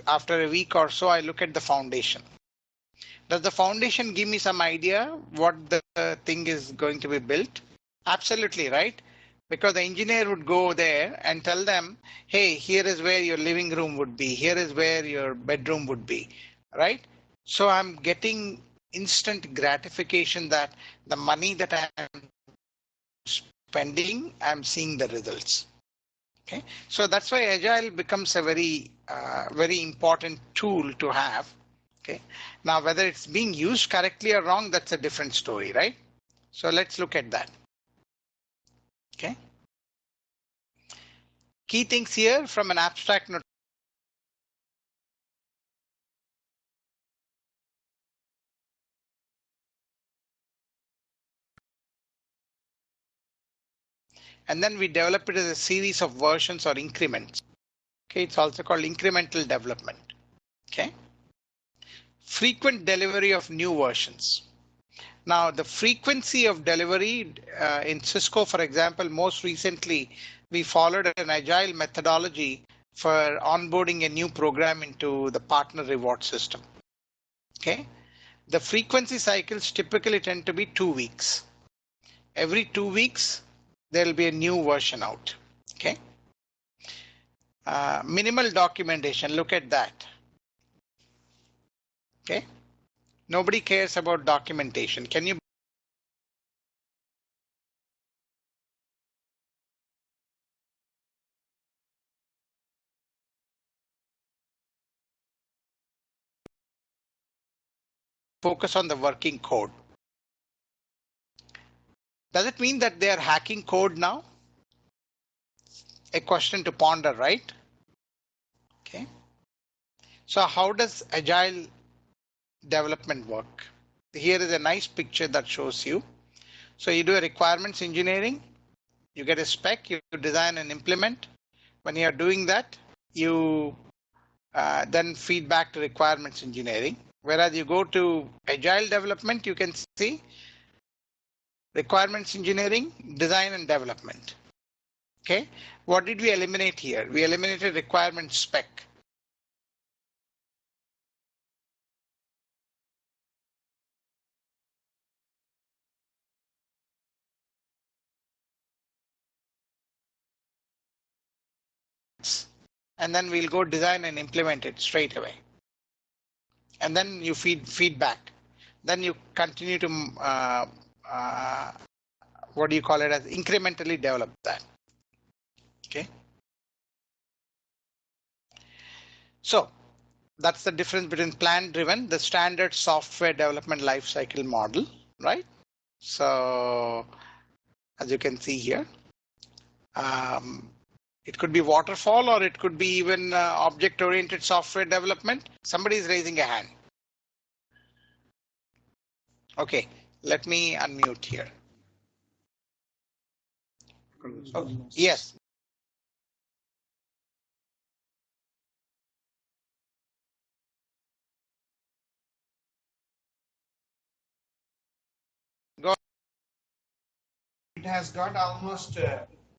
after a week or so, I look at the foundation. Does the foundation give me some idea what the thing is going to be built? Absolutely, right? Because the engineer would go there and tell them, hey, here is where your living room would be. Here is where your bedroom would be, right? So I'm getting instant gratification that the money that I'm spending, I'm seeing the results. Okay, so that's why agile becomes a very, very important tool to have. Okay, now whether it's being used correctly or wrong, that's a different story, right? So let's look at that. Okay, key things here from an abstract note. And then we develop it as a series of versions or increments. Okay, it's also called incremental development. Okay, frequent delivery of new versions. Now the frequency of delivery in Cisco, for example, most recently we followed an agile methodology for onboarding a new program into the partner reward system. Okay. The frequency cycles typically tend to be 2 weeks. Every 2 weeks, there will be a new version out. Okay. Minimal documentation. Look at that. Okay. Nobody cares about documentation. Can you focus on the working code? Does it mean that they are hacking code now? A question to ponder, right? Okay. So how does agile development work? Here is a nice picture that shows you. So you do a requirements engineering, you get a spec, you design and implement. When you are doing that, you then feed back to requirements engineering. Whereas you go to agile development, you can see requirements engineering, design and development. Okay, what did we eliminate here? We eliminated requirement spec. And then we'll go design and implement it straight away. And then you feed feedback. Then you continue to what do you call it, as incrementally develop that. Okay. So that's the difference between plan driven, the standard software development lifecycle model, right? So as you can see here, it could be waterfall or it could be even object oriented software development. Somebody is raising a hand. Okay, let me unmute here. Oh, yes. Go. It has got almost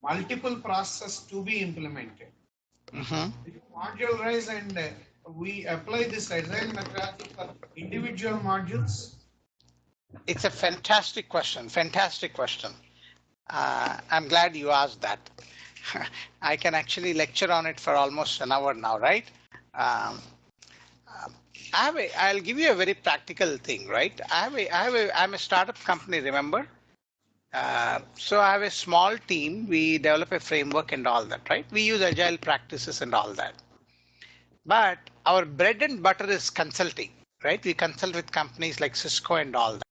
multiple processes to be implemented. Modularize and we apply this agile methodology for individual modules. It's a fantastic question. Fantastic question. I'm glad you asked that. I can lecture on it for almost an hour now, right? I'll give you a very practical thing, right? I'm a startup company, remember? So I have a small team. We develop a framework and all that, right? We use agile practices and all that. But our bread and butter is consulting, right? We consult with companies like Cisco and all that.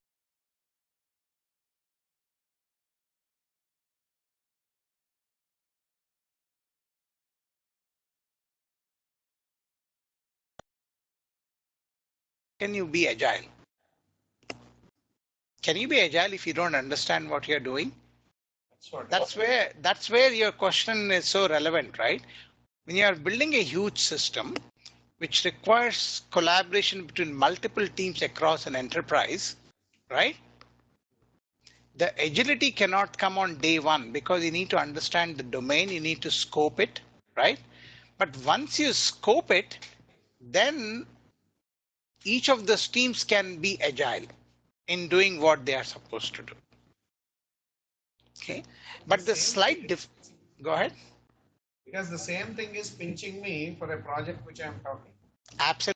Can you be agile? Can you be agile if you don't understand what you're doing? That's where your question is so relevant, right? When you are building a huge system, which requires collaboration between multiple teams across an enterprise, right? The agility cannot come on day one because you need to understand the domain, you need to scope it, right? But once you scope it, then each of those teams can be agile in doing what they are supposed to do. Okay, but the slight go ahead. Because the same thing is pinching me for a project which I'm talking. Absolutely.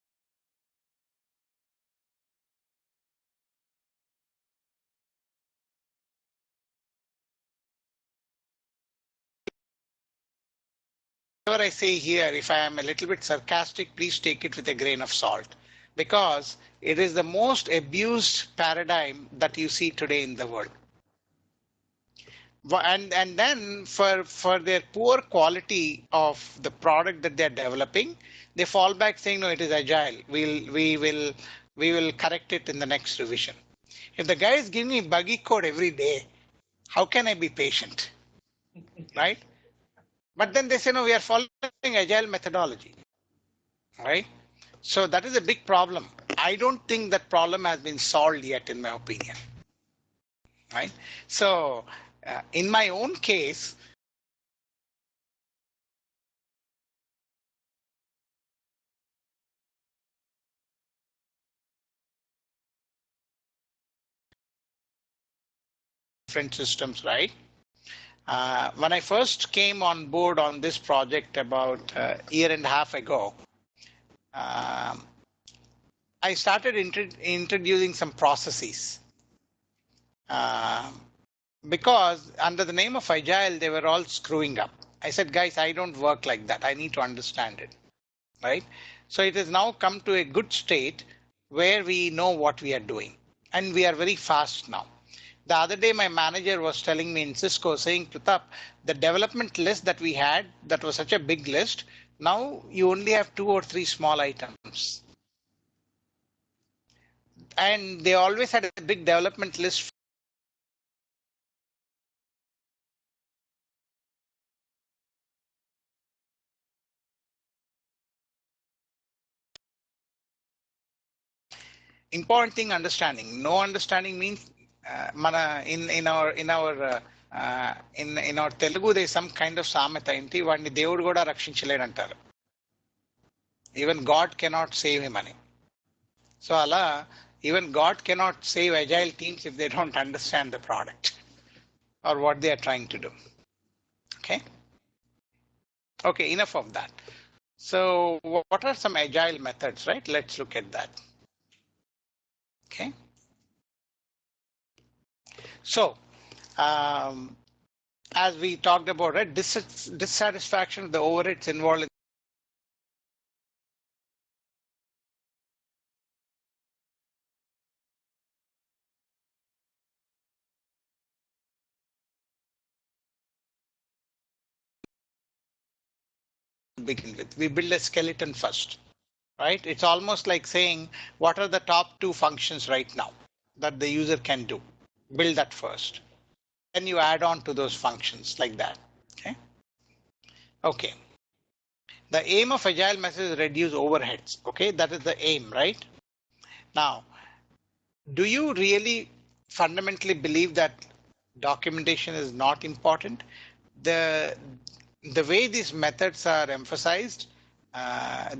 Whatever I say here, if I am a little bit sarcastic, please take it with a grain of salt, because it is the most abused paradigm that you see today in the world. And then for their poor quality of the product that they're developing, they fall back saying, no, it is agile. We will correct it in the next revision. If the guy is giving me buggy code every day, how can I be patient? Right? But then they say, no, we are following agile methodology, right? So that is a big problem. I don't think that problem has been solved yet, in my opinion, right? So in my own case, different systems, right? When I first came on board on this project about a year and a half ago, I started introducing some processes. Because under the name of Agile, they were all screwing up. I said, guys, I don't work like that. I need to understand it, right? So it has now come to a good state where we know what we are doing, and we are very fast now. The other day, my manager was telling me in Cisco, saying, Pratap, the development list that we had, that was such a big list, now you only have 2 or 3 small items. And they always had a big development list. Important thing, understanding. No understanding means mana in our Telugu there is some kind of samata inti vaadni దేవుడు కూడా రక్షించలేడు అంటారు. Even God cannot save him ani. So ala even God cannot save agile teams if they don't understand the product or what they are trying to do. Okay. Okay, enough of that. So what are some agile methods, right? Let's look at that. Okay. So, as we talked about, right, dissatisfaction of the overheads involved in begin with. We build a skeleton first, right? It's almost like saying, what are the top 2 functions right now that the user can do? Build that first. Then you add on to those functions like that. Okay. Okay. The aim of agile method is reduce overheads. Okay, that is the aim, right? Now, do you really fundamentally believe that documentation is not important? The way these methods are emphasized,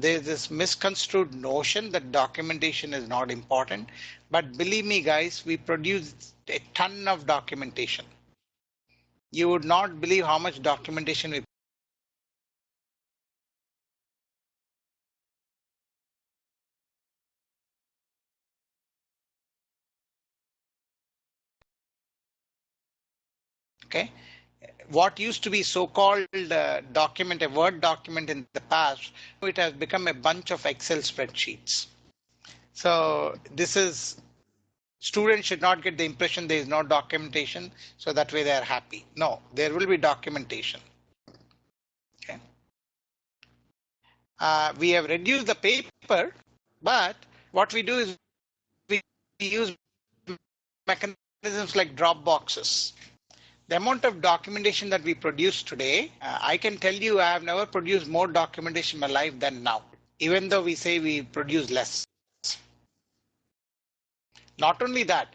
there's this misconstrued notion that documentation is not important. But believe me, guys, we produce a ton of documentation. You would not believe how much documentation we okay. What used to be so-called document, a Word document in the past, it has become a bunch of Excel spreadsheets. So this is, students should not get the impression there is no documentation, so that way they are happy. No, there will be documentation. Okay. We have reduced the paper, but what we do is we use mechanisms like drop boxes. The amount of documentation that we produce today, I can tell you I have never produced more documentation in my life than now, even though we say we produce less. Not only that,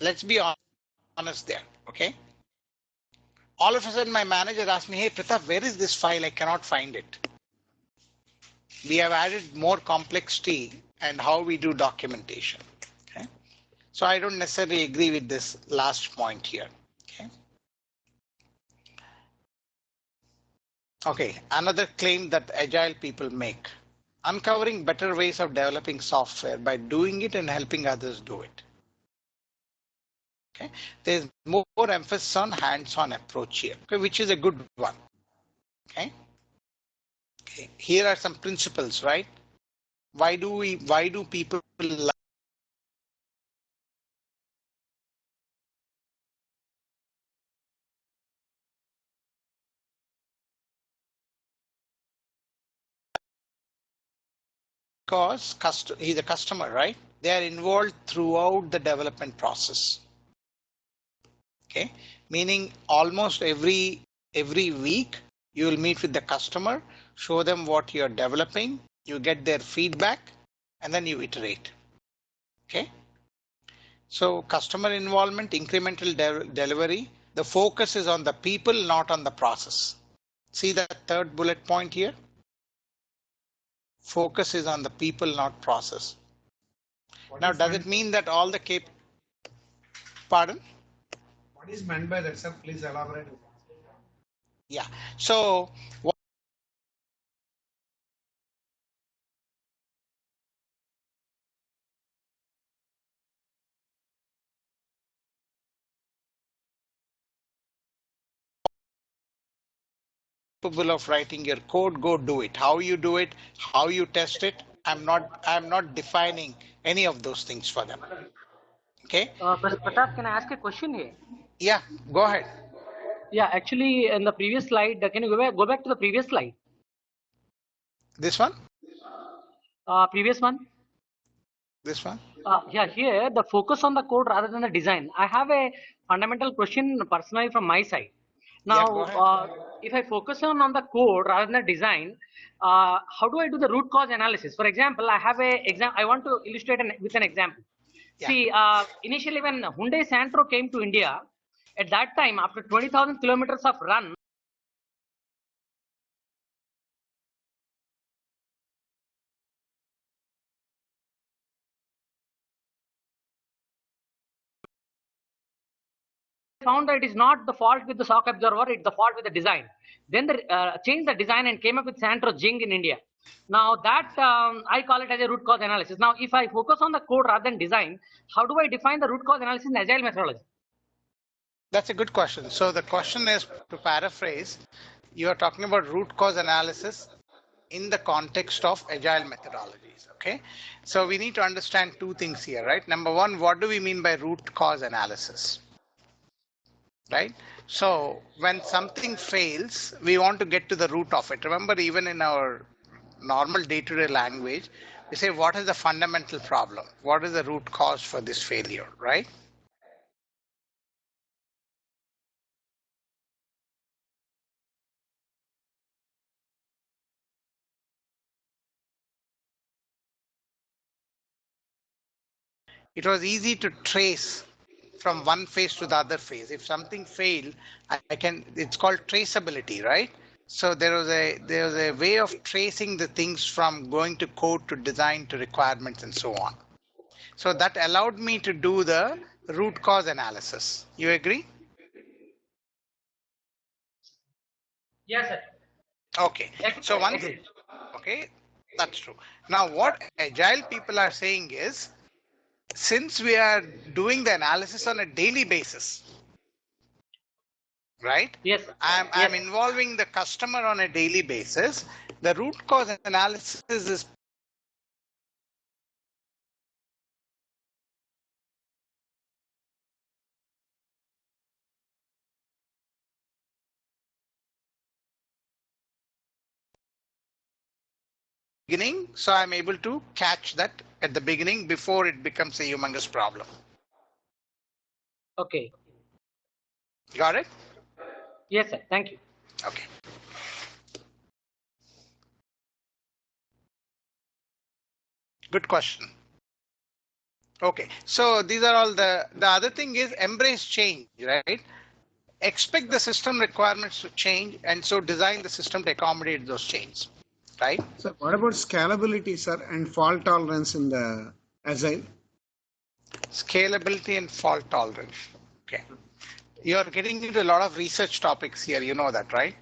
let's be honest there, okay? All of a sudden my manager asked me, hey Pratap, where is this file? I cannot find it. We have added more complexity and how we do documentation. Okay. So I don't necessarily agree with this last point here. Okay. Okay, another claim that agile people make, uncovering better ways of developing software by doing it and helping others do it. Okay, there's more emphasis on hands-on approach here, okay, which is a good one. Okay. Okay, here are some principles, right? Why do people like because he's a customer, right? They are involved throughout the development process. Okay, meaning almost every week you will meet with the customer, show them what you're developing, you get their feedback, and then you iterate. Okay, so customer involvement, incremental delivery, The focus is on the people, not on the process. See that third bullet point here? Focus is on the people, not process. Now, does it mean that all the pardon? What is meant by that, sir? Please elaborate. Yeah. So what capable of writing your code, go do it. How you do it, how you test it, I'm not defining any of those things for them. Okay? Pratap, can I ask a question here? Yeah, go ahead. Yeah, actually, in the previous slide, can you go back to the previous slide? This one? Previous one? This one? Yeah, here the focus on the code rather than the design. I have a fundamental question personally from my side. Yeah, go Now, ahead. if I focus on the code rather than the design, how do I do the root cause analysis? For example, I have a I want to illustrate with an example. Yeah. See, initially when Hyundai Santro came to India, at that time, after 20,000 kilometers of run, found that it is not the fault with the shock absorber, it's the fault with the design. Then they changed the design and came up with Santro Jing in India. Now that I call it as a root cause analysis. Now, if I focus on the code rather than design, how do I define the root cause analysis in agile methodology? That's a good question. So the question is, to paraphrase, you are talking about root cause analysis in the context of agile methodologies. Okay. So we need to understand two things here, right? Number one, what do we mean by root cause analysis? Right? So when something fails, we want to get to the root of it. Remember, even in our normal day-to-day language, we say, what is the fundamental problem? What is the root cause for this failure, right? It was easy to trace from one phase to the other phase. If something failed, it's called traceability, right? So there was a way of tracing the things from going to code to design to requirements and so on. So that allowed me to do the root cause analysis. You agree? Yes, sir. Okay. So once, okay, that's true. Now what agile people are saying is, since we are doing the analysis on a daily basis, right? Yes. I'm involving the customer on a daily basis. The root cause analysis is beginning, so I'm able to catch that at the beginning before it becomes a humongous problem. Okay. Got it? Yes, sir. Thank you. Okay. Good question. Okay, so these are all the other thing is embrace change, right? Expect the system requirements to change, and so design the system to accommodate those changes, right? So what about scalability, sir, and fault tolerance in the agile? Scalability and fault tolerance. Okay. You're getting into a lot of research topics here, you know that, right?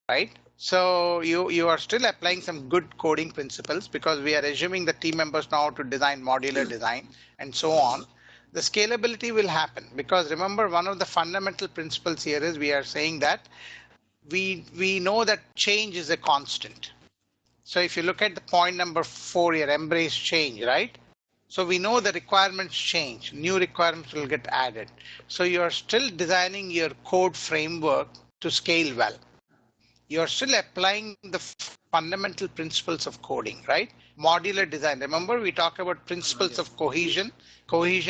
Right? So you are still applying some good coding principles, because we are assuming the team members know how to design modular design and so on. The scalability will happen, because remember, one of the fundamental principles here is we are saying that we know that change is a constant. So if you look at the point number 4 here, embrace change, right? So we know the requirements change, new requirements will get added. So you're still designing your code framework to scale well. You're still applying the fundamental principles of coding, right? Modular design. Remember, we talk about principles of cohesion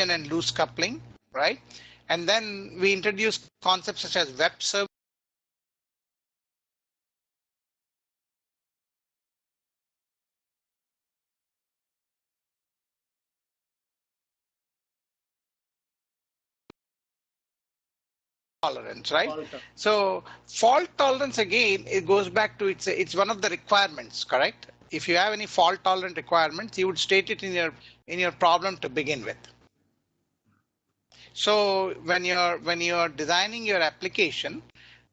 and loose coupling, right? And then we introduce concepts such as web service, tolerance, right? So fault tolerance, again, it goes back to it's one of the requirements, correct? If you have any fault tolerant requirements, you would state it in your problem to begin with. So when you're designing your application,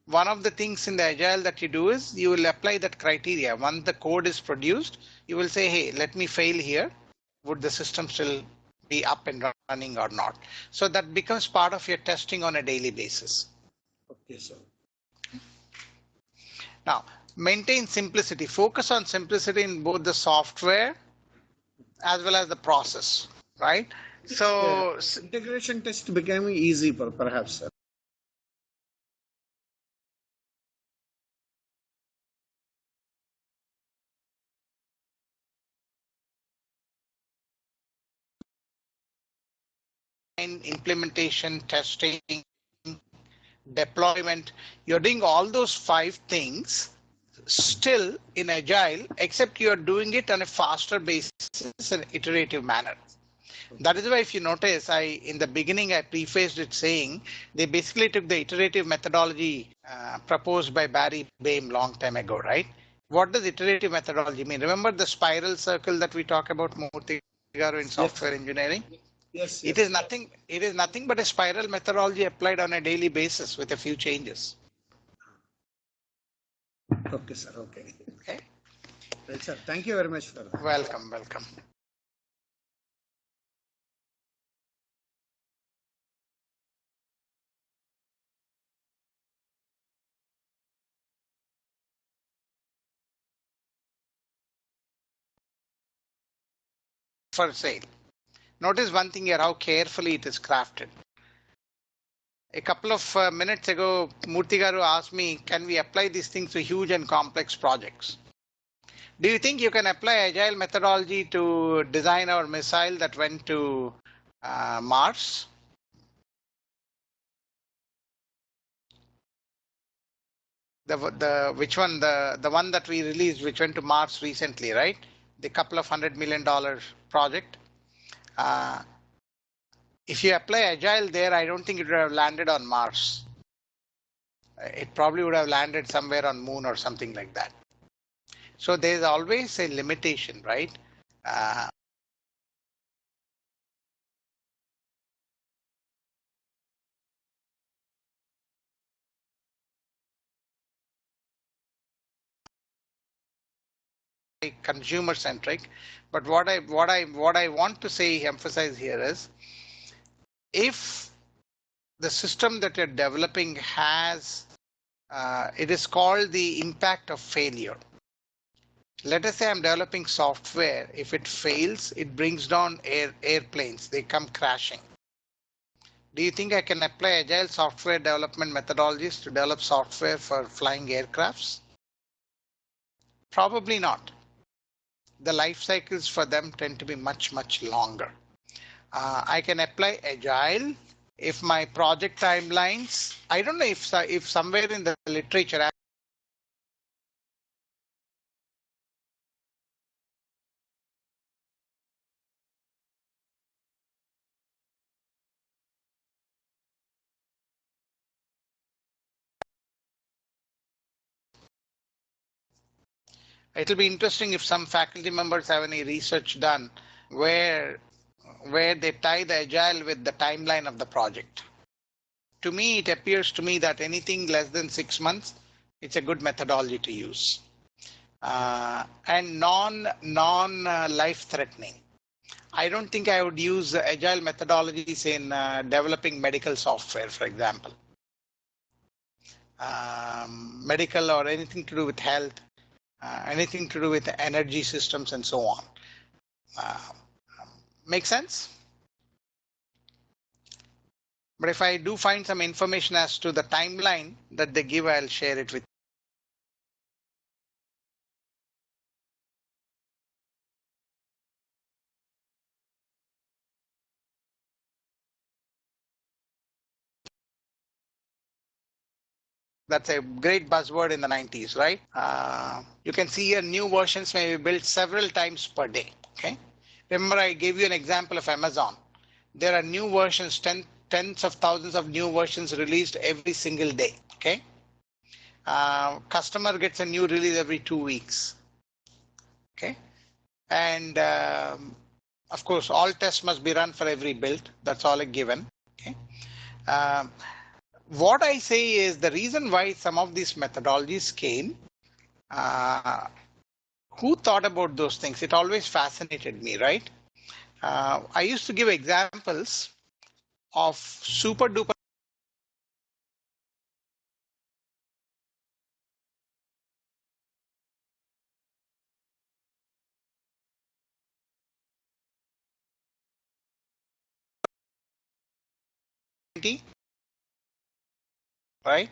one of the things in the agile that you do is you will apply that criteria. Once the code is produced, you will say, hey, let me fail here. Would the system still be up and running or not? So that becomes part of your testing on a daily basis. Okay, sir. Now, maintain simplicity. Focus on simplicity in both the software as well as the process, right? So integration test became easy, perhaps, sir. implementation, testing, deployment, you're doing all those 5 things still in agile, except you're doing it on a faster basis, an iterative manner. That is why, if you notice, in the beginning I prefaced it saying they basically took the iterative methodology proposed by Barry Boehm long time ago, right? What does iterative methodology mean? Remember the spiral circle that we talk about, Murthy Garu, in software engineering? Yes. It is nothing but a spiral methodology applied on a daily basis with a few changes. Okay, sir. Okay. Okay. Right, sir. Thank you very much for that. Welcome. For sale. Notice one thing here, how carefully it is crafted. A couple of minutes ago, Murthy Garu asked me, can we apply these things to huge and complex projects? Do you think you can apply agile methodology to design our missile that went to Mars? Which one? The one that we released, which went to Mars recently, right? The couple of $100 million project. If you apply agile there, I don't think it would have landed on Mars. It probably would have landed somewhere on Moon or something like that. So there's always a limitation, right? Consumer centric, but what I want to say, emphasize here is, if the system that you're developing has, it is called the impact of failure. Let us say I'm developing software. If it fails, it brings down airplanes. They come crashing. Do you think I can apply agile software development methodologies to develop software for flying aircrafts? Probably not. The life cycles for them tend to be much longer. I can apply agile if my project timelines, I don't know if somewhere in the literature it'll be interesting if some faculty members have any research done where they tie the agile with the timeline of the project. To me, it appears to me that anything less than 6 months, it's a good methodology to use. And non life threatening. I don't think I would use agile methodologies in developing medical software, for example. Medical or anything to do with health, anything to do with energy systems and so on. Make sense? But if I do find some information as to the timeline that they give, I'll share it with you. That's a great buzzword in the 90s, right? You can see here new versions may be built several times per day. Okay. Remember, I gave you an example of Amazon. There are new versions, tens of thousands of new versions released every single day. Okay. Customer gets a new release every 2 weeks. Okay. And of course, all tests must be run for every build. That's all a given. Okay. What I say is the reason why some of these methodologies came, who thought about those things? It always fascinated me, right? I used to give examples of super duper right?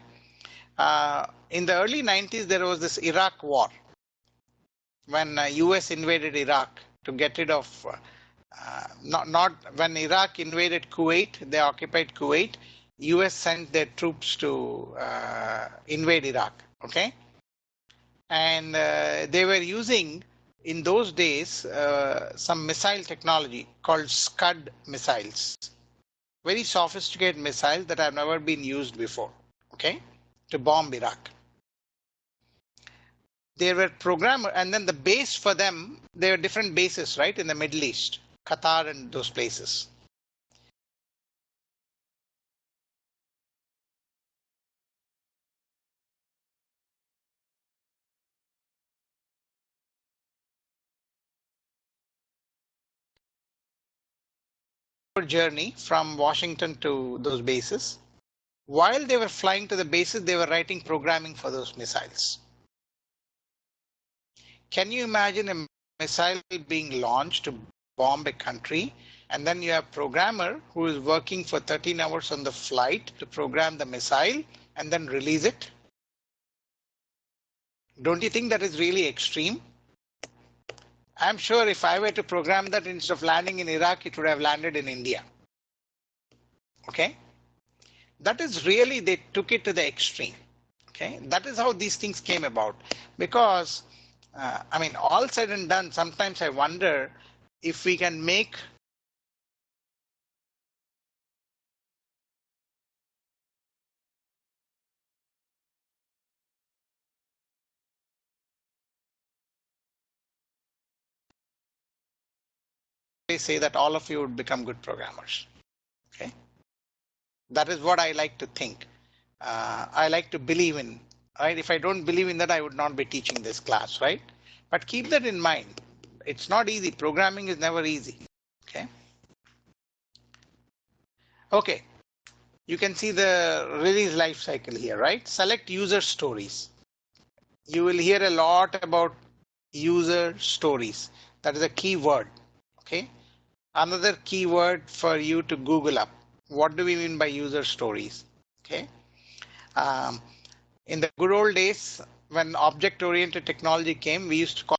In the early 90s, there was this Iraq war when US invaded Iraq to get rid of, not when Iraq invaded Kuwait, they occupied Kuwait, US sent their troops to invade Iraq, okay? And they were using, in those days, some missile technology called Scud missiles. Very sophisticated missiles that have never been used before, okay, to bomb Iraq. They were programmed, and then the base for them, there are different bases, right, in the Middle East, Qatar and those places. Journey from Washington to those bases. While they were flying to the bases, they were writing programming for those missiles. Can you imagine a missile being launched to bomb a country, and then you have a programmer who is working for 13 hours on the flight to program the missile and then release it? Don't you think that is really extreme? I'm sure if I were to program that, instead of landing in Iraq, it would have landed in India. Okay. That is really, they took it to the extreme. Okay. That is how these things came about. Because, I mean, all said and done, sometimes I wonder if we can make say that all of you would become good programmers. Okay. That is what I like to think. I like to believe in, right? If I don't believe in that, I would not be teaching this class, right? But keep that in mind. It's not easy. Programming is never easy. Okay. Okay. You can see the release life cycle here, right? Select user stories. You will hear a lot about user stories. That is a key word. Okay. Another keyword for you to Google up. What do we mean by user stories? Okay. In the good old days, when object-oriented technology came, we used to call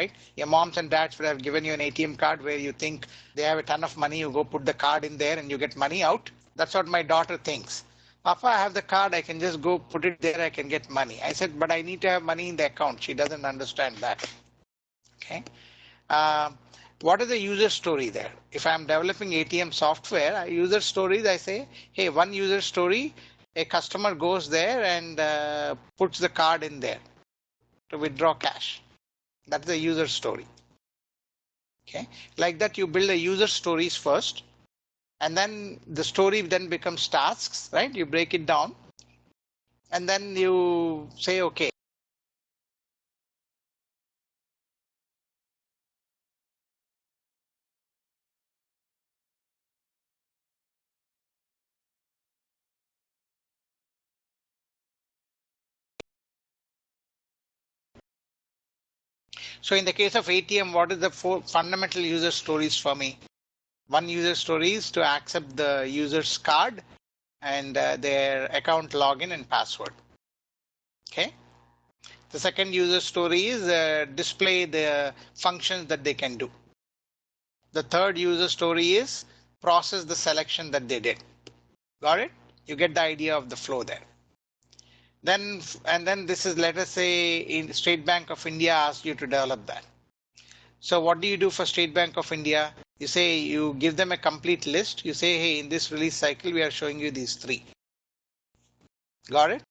right? Your moms and dads would have given you an ATM card where you think they have a ton of money. You go put the card in there and you get money out. That's what my daughter thinks. Papa, I have the card. I can just go put it there. I can get money. I said, but I need to have money in the account. She doesn't understand that. Okay. What is the user story there? If I'm developing ATM software, user stories, I say, hey, one user story, a customer goes there and puts the card in there to withdraw cash. That's the user story. Okay, like that you build a user stories first, and then the story then becomes tasks, right? You break it down, and then you say, okay. So in the case of ATM, what is the four fundamental user stories for me? One user story is to accept the user's card. and their account login and password. Okay. The second user story is display the functions that they can do. The third user story is process the selection that they did. Got it? You get the idea of the flow there. Then this is, let us say, in State Bank of India asks you to develop that. So what do you do for State Bank of India? You say, you give them a complete list. You say, hey, in this release cycle, we are showing you these three. Got it?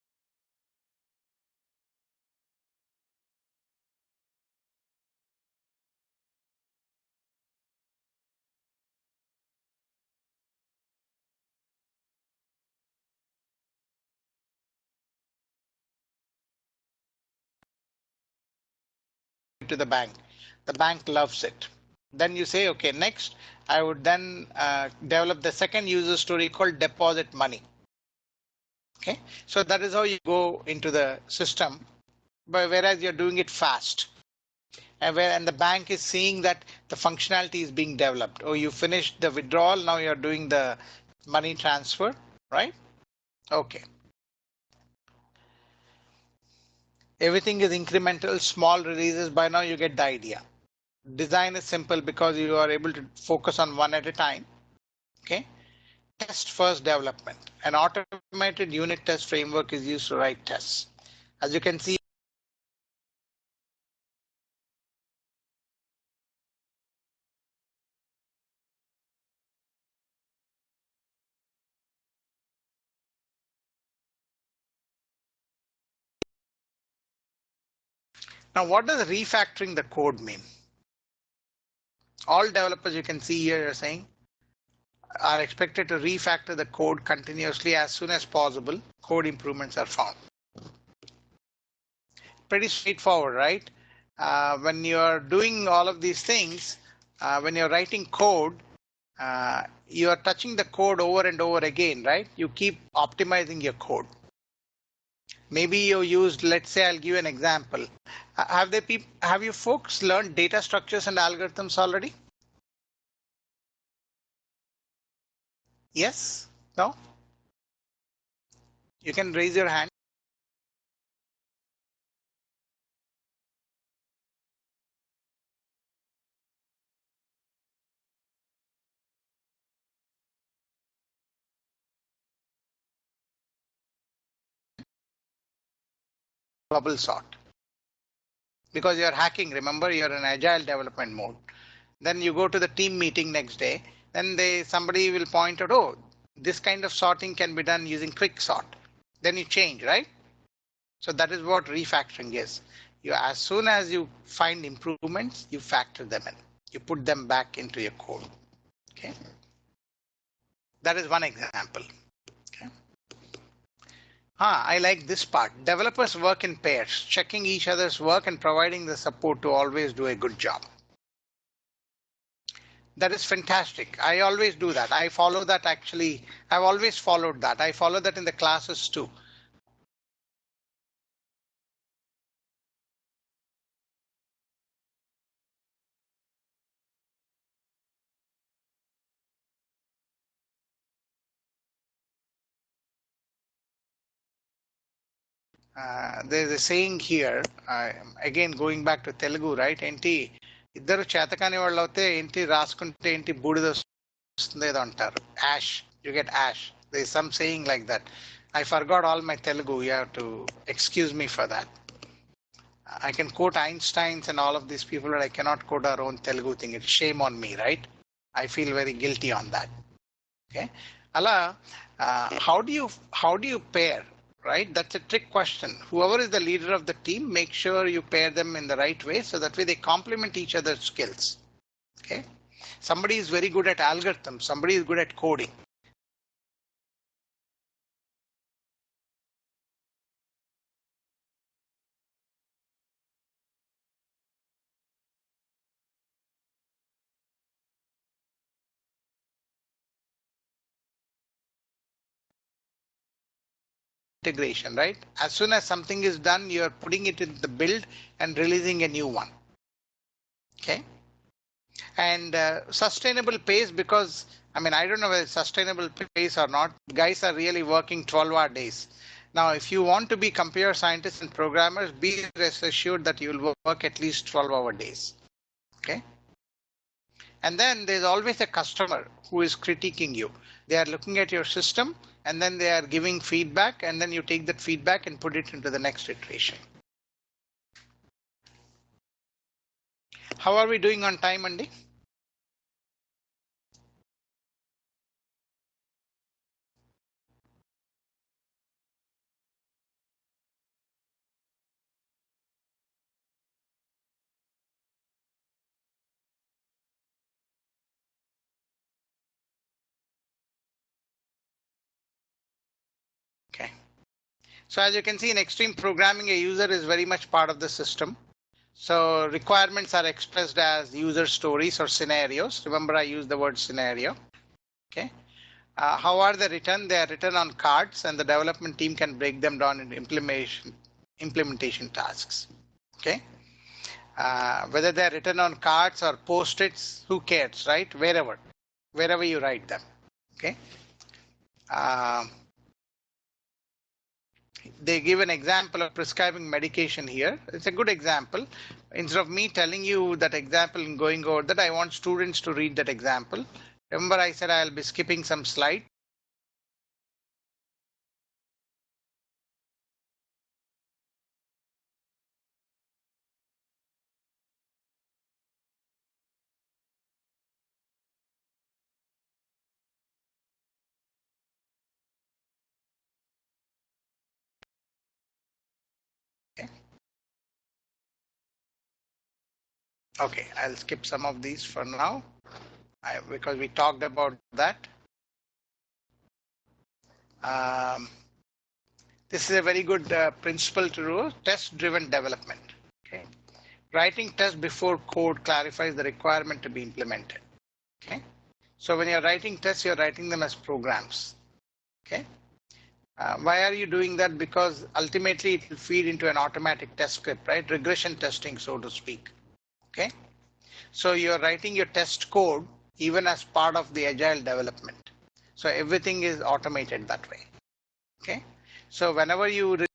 To the bank loves it. Then you say, okay, next I would then develop the second user story called deposit money. Okay, so that is how you go into the system, but whereas you're doing it fast, and the bank is seeing that the functionality is being developed. Oh, you finished the withdrawal, now you're doing the money transfer, right? Okay. Everything is incremental, small releases. By now you get the idea. Design is simple because you are able to focus on one at a time. Okay. Test first development. An automated unit test framework is used to write tests. As you can see, now what does refactoring the code mean? All developers, you can see here, are saying are expected to refactor the code continuously as soon as possible. Code improvements are found. Pretty straightforward, right? When you're doing all of these things, when you're writing code, you are touching the code over and over again, right? You keep optimizing your code. Maybe you used, let's say, I'll give you an example. Have you folks learned data structures and algorithms already? Yes? No? You can raise your hand. Bubble sort. Because you're hacking, remember, you're in agile development mode. Then you go to the team meeting next day, then somebody will point out, oh, this kind of sorting can be done using quick sort. Then you change, right? So that is what refactoring is. As soon as you find improvements, you factor them in. You put them back into your code. Okay. That is one example. Okay. I like this part. Developers work in pairs, checking each other's work and providing the support to always do a good job. That is fantastic. I always do that. I follow that actually. I've always followed that. I follow that in the classes too. There's a saying here, again going back to Telugu, right? ఏంటి ఇద్దరు చేతకాని వాళ్ళు అయితే ఏంటి రాసుకుంటే ఏంటి బూడిద వస్తుంది ఏదో అంటారు. Ash, you get ash. There's some saying like that. I forgot all my Telugu. You have to excuse me for that. I can quote Einstein's and all of these people, but I cannot quote our own Telugu thing. It's shame on me, right? I feel very guilty on that. Okay. Ala, how do you pair? Right? That's a trick question. Whoever is the leader of the team, make sure you pair them in the right way so that way they complement each other's skills. Okay. Somebody is very good at algorithms. Somebody is good at coding. Integration, right? As soon as something is done, you're putting it in the build and releasing a new one. Okay. And sustainable pace, because I mean, I don't know whether it's sustainable pace or not. Guys are really working 12-hour days. Now, if you want to be computer scientists and programmers, be rest assured that you will work at least 12-hour days. Okay. And then there's always a customer who is critiquing you. They are looking at your system and then they are giving feedback, and then you take that feedback and put it into the next iteration. How are we doing on time, Andy? Okay. So as you can see, in extreme programming, a user is very much part of the system. So requirements are expressed as user stories or scenarios. Remember, I used the word scenario. Okay. How are they written? They are written on cards, and the development team can break them down into implementation tasks. Okay. Whether they're written on cards or post-its, who cares, right? Wherever you write them. Okay. They give an example of prescribing medication here. It's a good example. Instead of me telling you that example and going over that, I want students to read that example. Remember, I said I'll be skipping some slides. Okay, I'll skip some of these for now because we talked about that. This is a very good principle to do, test-driven development. Okay, writing tests before code clarifies the requirement to be implemented. Okay, so when you're writing tests, you're writing them as programs. Okay, why are you doing that? Because ultimately it will feed into an automatic test script, right? Regression testing, so to speak. Okay, so you're writing your test code even as part of the agile development. So everything is automated that way. Okay, so whenever you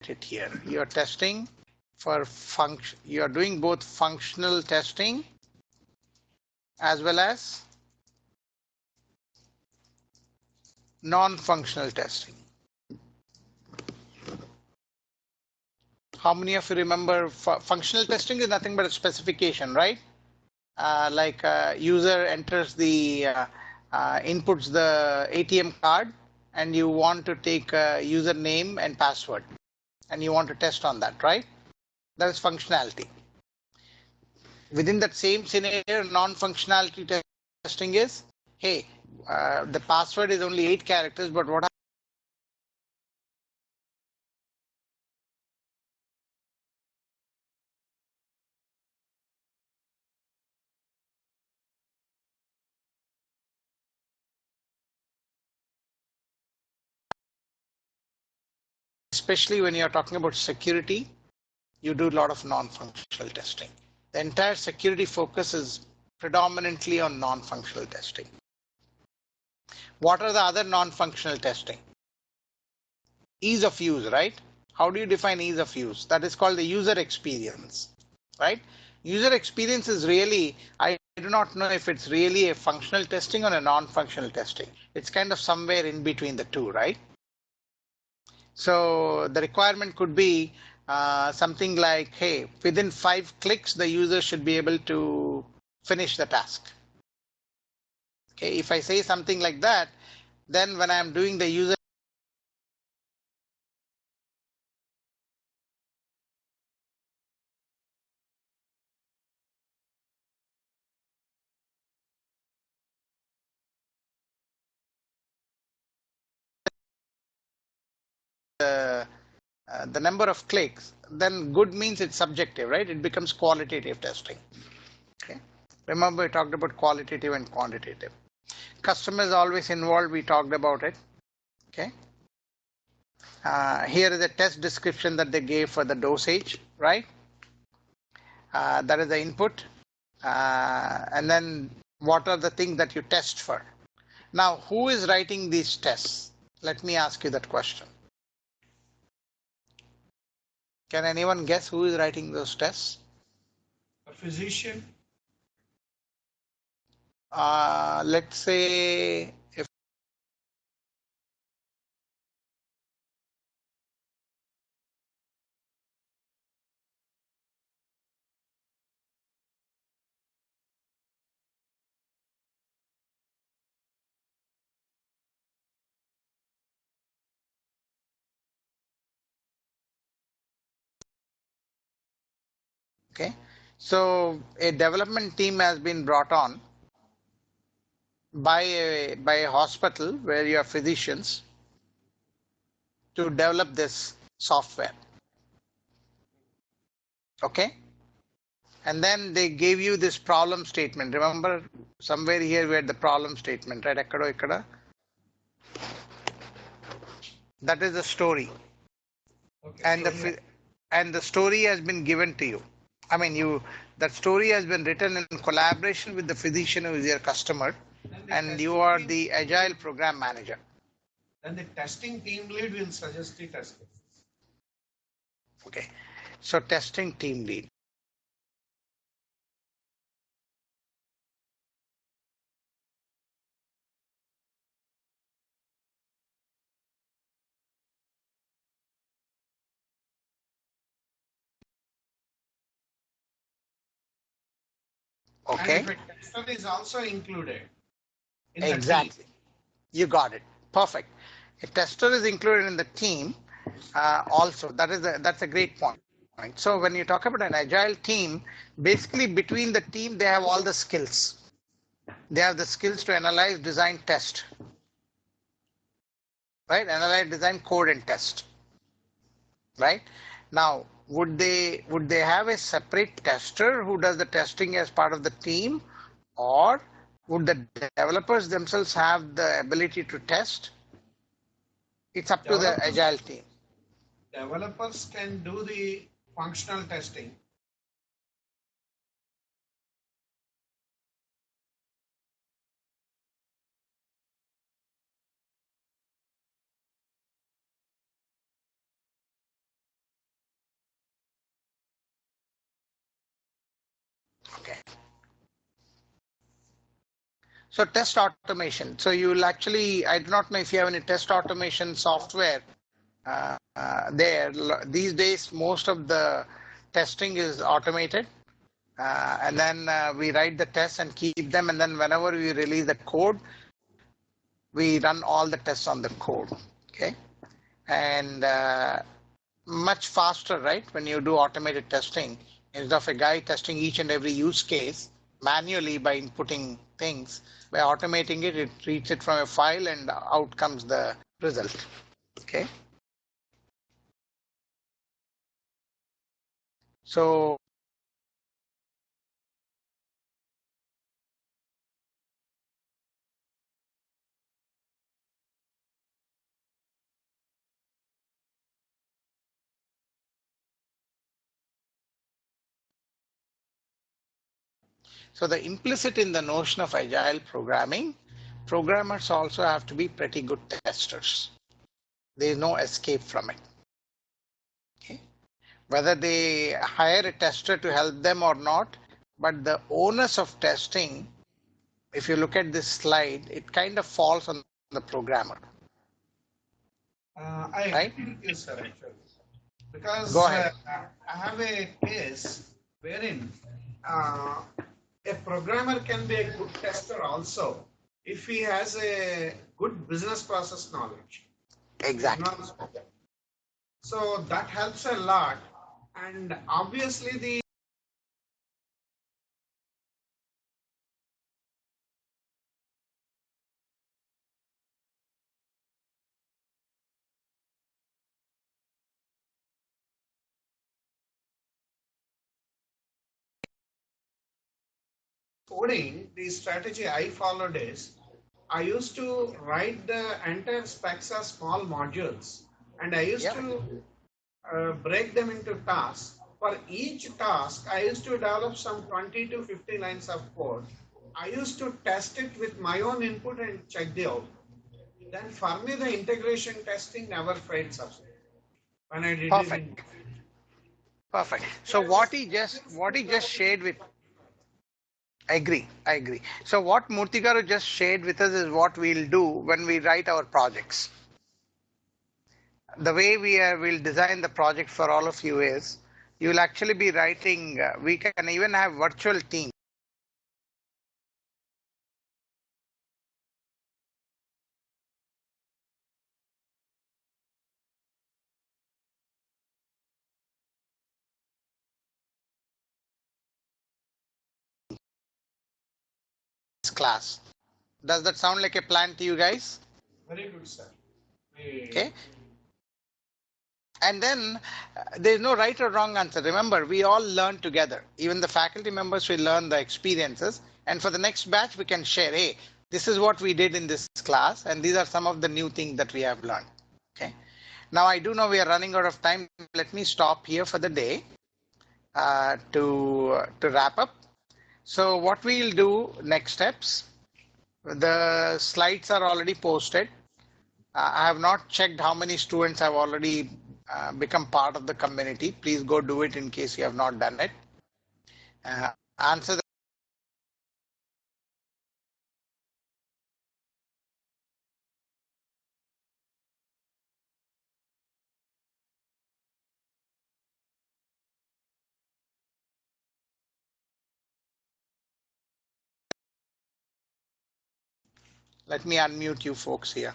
it here, you're testing for function, you're doing both functional testing as well as non-functional testing. How many of you remember functional testing is nothing but a specification, right? Like user enters the inputs the ATM card, and you want to take username and password, and you want to test on that, right? That is functionality. Within that same scenario, non-functionality testing is, hey, the password is only 8 characters, but what especially when you're talking about security, you do a lot of non-functional testing. The entire security focus is predominantly on non-functional testing. What are the other non-functional testing? Ease of use, right? How do you define ease of use? That is called the user experience, right? User experience is really, I do not know if it's really a functional testing or a non-functional testing. It's kind of somewhere in between the two, right? So the requirement could be something like, hey, within 5 clicks, the user should be able to finish the task. Okay, if I say something like that, then when I'm doing the user the number of clicks, then good means it's subjective, right? It becomes qualitative testing. Okay. Remember, we talked about qualitative and quantitative. Customer is always involved. We talked about it. Okay. Here is a test description that they gave for the dosage, right? That is the input. And then what are the things that you test for? Now, who is writing these tests? Let me ask you that question. Can anyone guess who is writing those tests? A physician. Let's say if okay, so a development team has been brought on by a hospital where you have physicians to develop this software. Okay, and then they gave you this problem statement. Remember, somewhere here we had the problem statement, right? Ekkada. That is the story. Okay. And the story has been given to you. I mean, that story has been written in collaboration with the physician who is your customer, and you are the agile program manager. Then the testing team lead will suggest the test cases. Okay, so testing team lead. Okay. And if a tester is also included in Exactly. the team. You got it. Perfect. A tester is included in the team also. That's a great point. So when you talk about an agile team, basically between the team, they have all the skills. They have the skills to analyze, design, test. Right? Analyze, design, code, and test. Right? Now, would they have a separate tester who does the testing as part of the team, or would the developers themselves have the ability to test? It's up to the agile team. Developers can do the functional testing. Okay. So test automation. So you will actually, I do not know if you have any test automation software there. These days, most of the testing is automated. And then we write the tests and keep them. And then whenever we release the code, we run all the tests on the code. Okay. And much faster, right? When you do automated testing, instead of a guy testing each and every use case manually by inputting things, by automating it, it reads it from a file and out comes the result. Okay. So the implicit in the notion of agile programming, programmers also have to be pretty good testers. There is no escape from it. Okay. Whether they hire a tester to help them or not, but the onus of testing, if you look at this slide, it kind of falls on the programmer. I right? agree with you, sir, actually. Because Go ahead. I have a case wherein a programmer can be a good tester also if he has a good business process knowledge. Exactly. So that helps a lot. And obviously the coding, the strategy I followed is I used to write the entire specs as small modules, and I used to break them into tasks. For each task, I used to develop some 20 to 50 lines of code. I used to test it with my own input and check the output. Then for me, the integration testing never failed subject when I did it in. Perfect. Perfect. So what he just shared with, I agree. So what Murtikaru just shared with us is what we'll do when we write our projects. The way we'll design the project for all of you is you'll actually be writing, we can even have virtual teams. Class. Does that sound like a plan to you guys? Very good, sir. Okay. And then there's no right or wrong answer. Remember, we all learn together. Even the faculty members will learn the experiences. And for the next batch, we can share, hey, this is what we did in this class. And these are some of the new things that we have learned. Okay. Now, I do know we are running out of time. Let me stop here for the day to wrap up. So what we'll do next steps, the slides are already posted. I have not checked how many students have already become part of the community. Please go do it in case you have not done it. Answer the Let me unmute you folks here.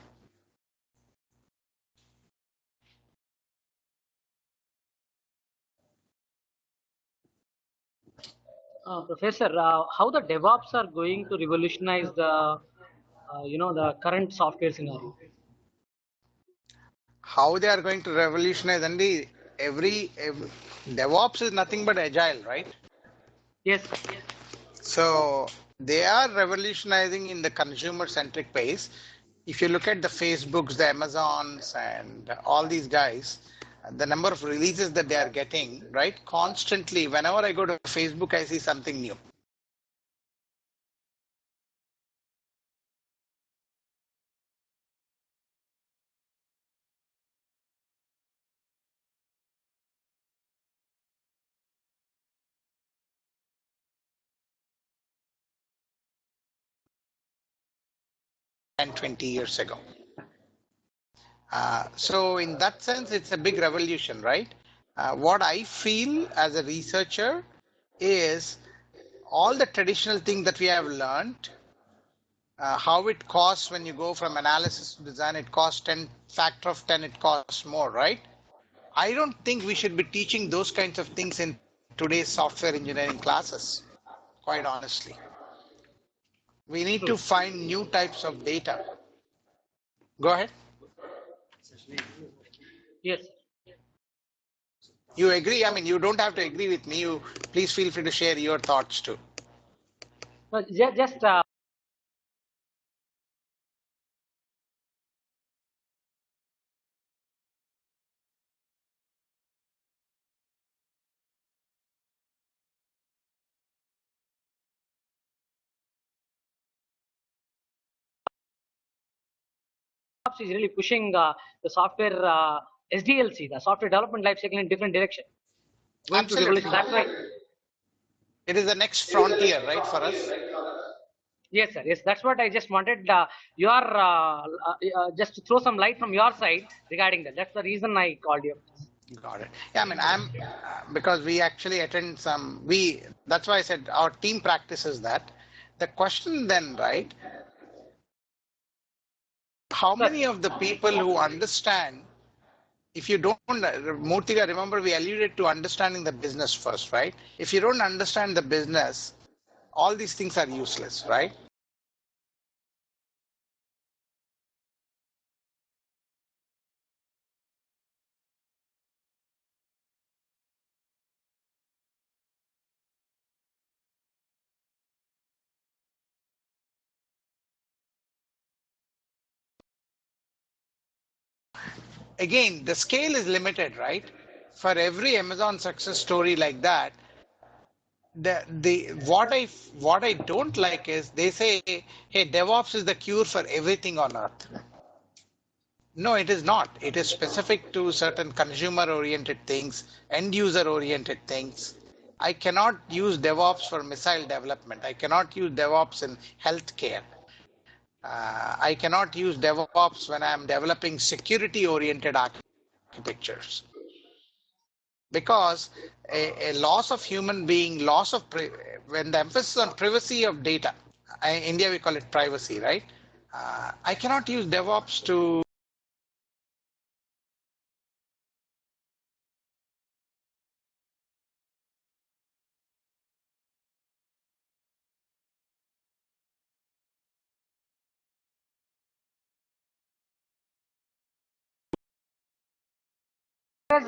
Professor, how the DevOps are going to revolutionize the current software scenario? How they are going to revolutionize, and every DevOps is nothing but agile, right? Yes. So they are revolutionizing in the consumer centric ways. If you look at the Facebooks, the Amazons, and all these guys, the number of releases that they are getting, right? Constantly, whenever I go to Facebook, I see something new. And 20 years ago. So in that sense, it's a big revolution, right? What I feel as a researcher is all the traditional things that we have learned, how it costs when you go from analysis to design, it costs 10, factor of 10, it costs more, right? I don't think we should be teaching those kinds of things in today's software engineering classes, quite honestly. We need to find new types of data. Go ahead. Yes. You agree? I mean, you don't have to agree with me. You please feel free to share your thoughts too. No, just is really pushing the software SDLC, the software development lifecycle, in different direction. Going to Absolutely. revolution. That's right. It is the next frontier, right, for us? Yes, sir. Yes, that's what I just wanted. You are just to throw some light from your side regarding that. That's the reason I called you. Got it. Yeah, I mean, I'm because we actually attend some. That's why I said our team practices that. The question then, right? How Sir, many of the people who understand? If you don't, Murthiga, remember we alluded to understanding the business first, right? If you don't understand the business, all these things are useless, right? again, the scale is limited, right? For every Amazon success story like that, what I don't like is they say, hey, DevOps is the cure for everything on earth. No, it is not. It is specific to certain consumer oriented things, end user oriented things. I cannot use DevOps for missile development. I cannot use DevOps in healthcare. I cannot use DevOps when I'm developing security oriented architectures, because a loss of human being, when the emphasis on privacy of data, in India we call it privacy, right? I cannot use DevOps to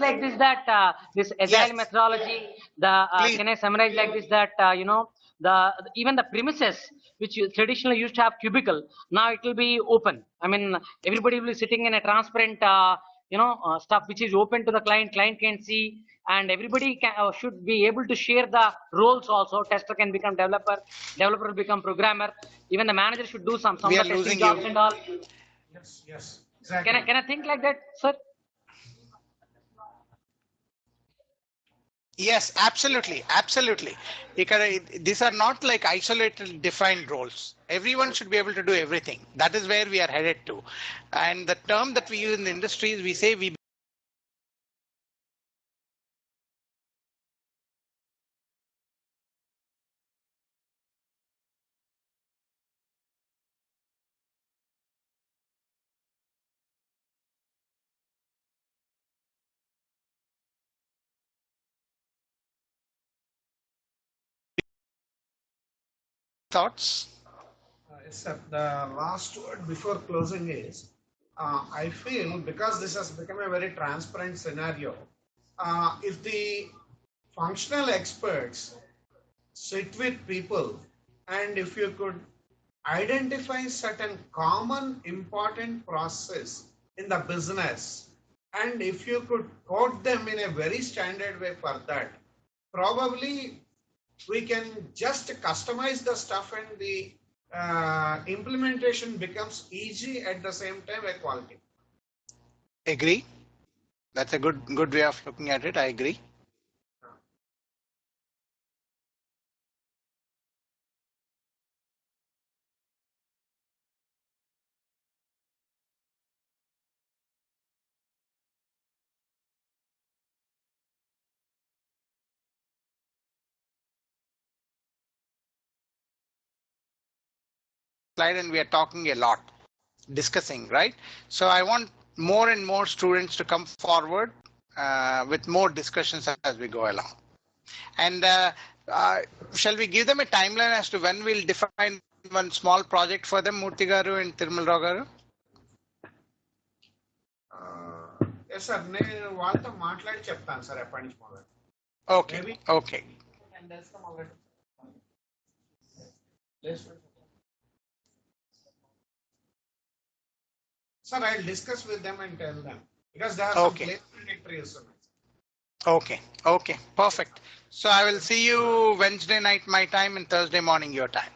Like this, that this agile yes, methodology, the please. can I summarize like this, that even the premises which you traditionally used to have cubicle, now it will be open. I mean, everybody will be sitting in a transparent stuff which is open to the client can see, and everybody should be able to share the roles also. Tester can become developer will become programmer, even the manager should do some We of are the testing losing jobs you. and all. Yes, exactly. Can I think like that, sir? Yes, absolutely, absolutely. Because these are not like isolated defined roles. Everyone should be able to do everything. That is where we are headed to. And the term that we use in the industry is we say we thoughts. Yes, sir. The last word before closing is, I feel because this has become a very transparent scenario, if the functional experts sit with people, and if you could identify certain common important process in the business, and if you could code them in a very standard way for that, probably we can just customize the stuff, and the implementation becomes easy, at the same time a quality. Agree. That's a good way of looking at it. I agree. Slide, and we are talking a lot, discussing, right? So I want more and more students to come forward with more discussions as we go along. And shall we give them a timeline as to when we'll define one small project for them, Murthy garu and Tirmal Rao garu? Yes sir, నేను వాళ్ళతో మాట్లాడి చెప్తాను sir ఎప్పటి నుంచి మొదలు. Okay, okay. Sir, I'll discuss with them and tell them, because they have some placement entries. Okay, perfect. So I will see you Wednesday night my time and Thursday morning your time.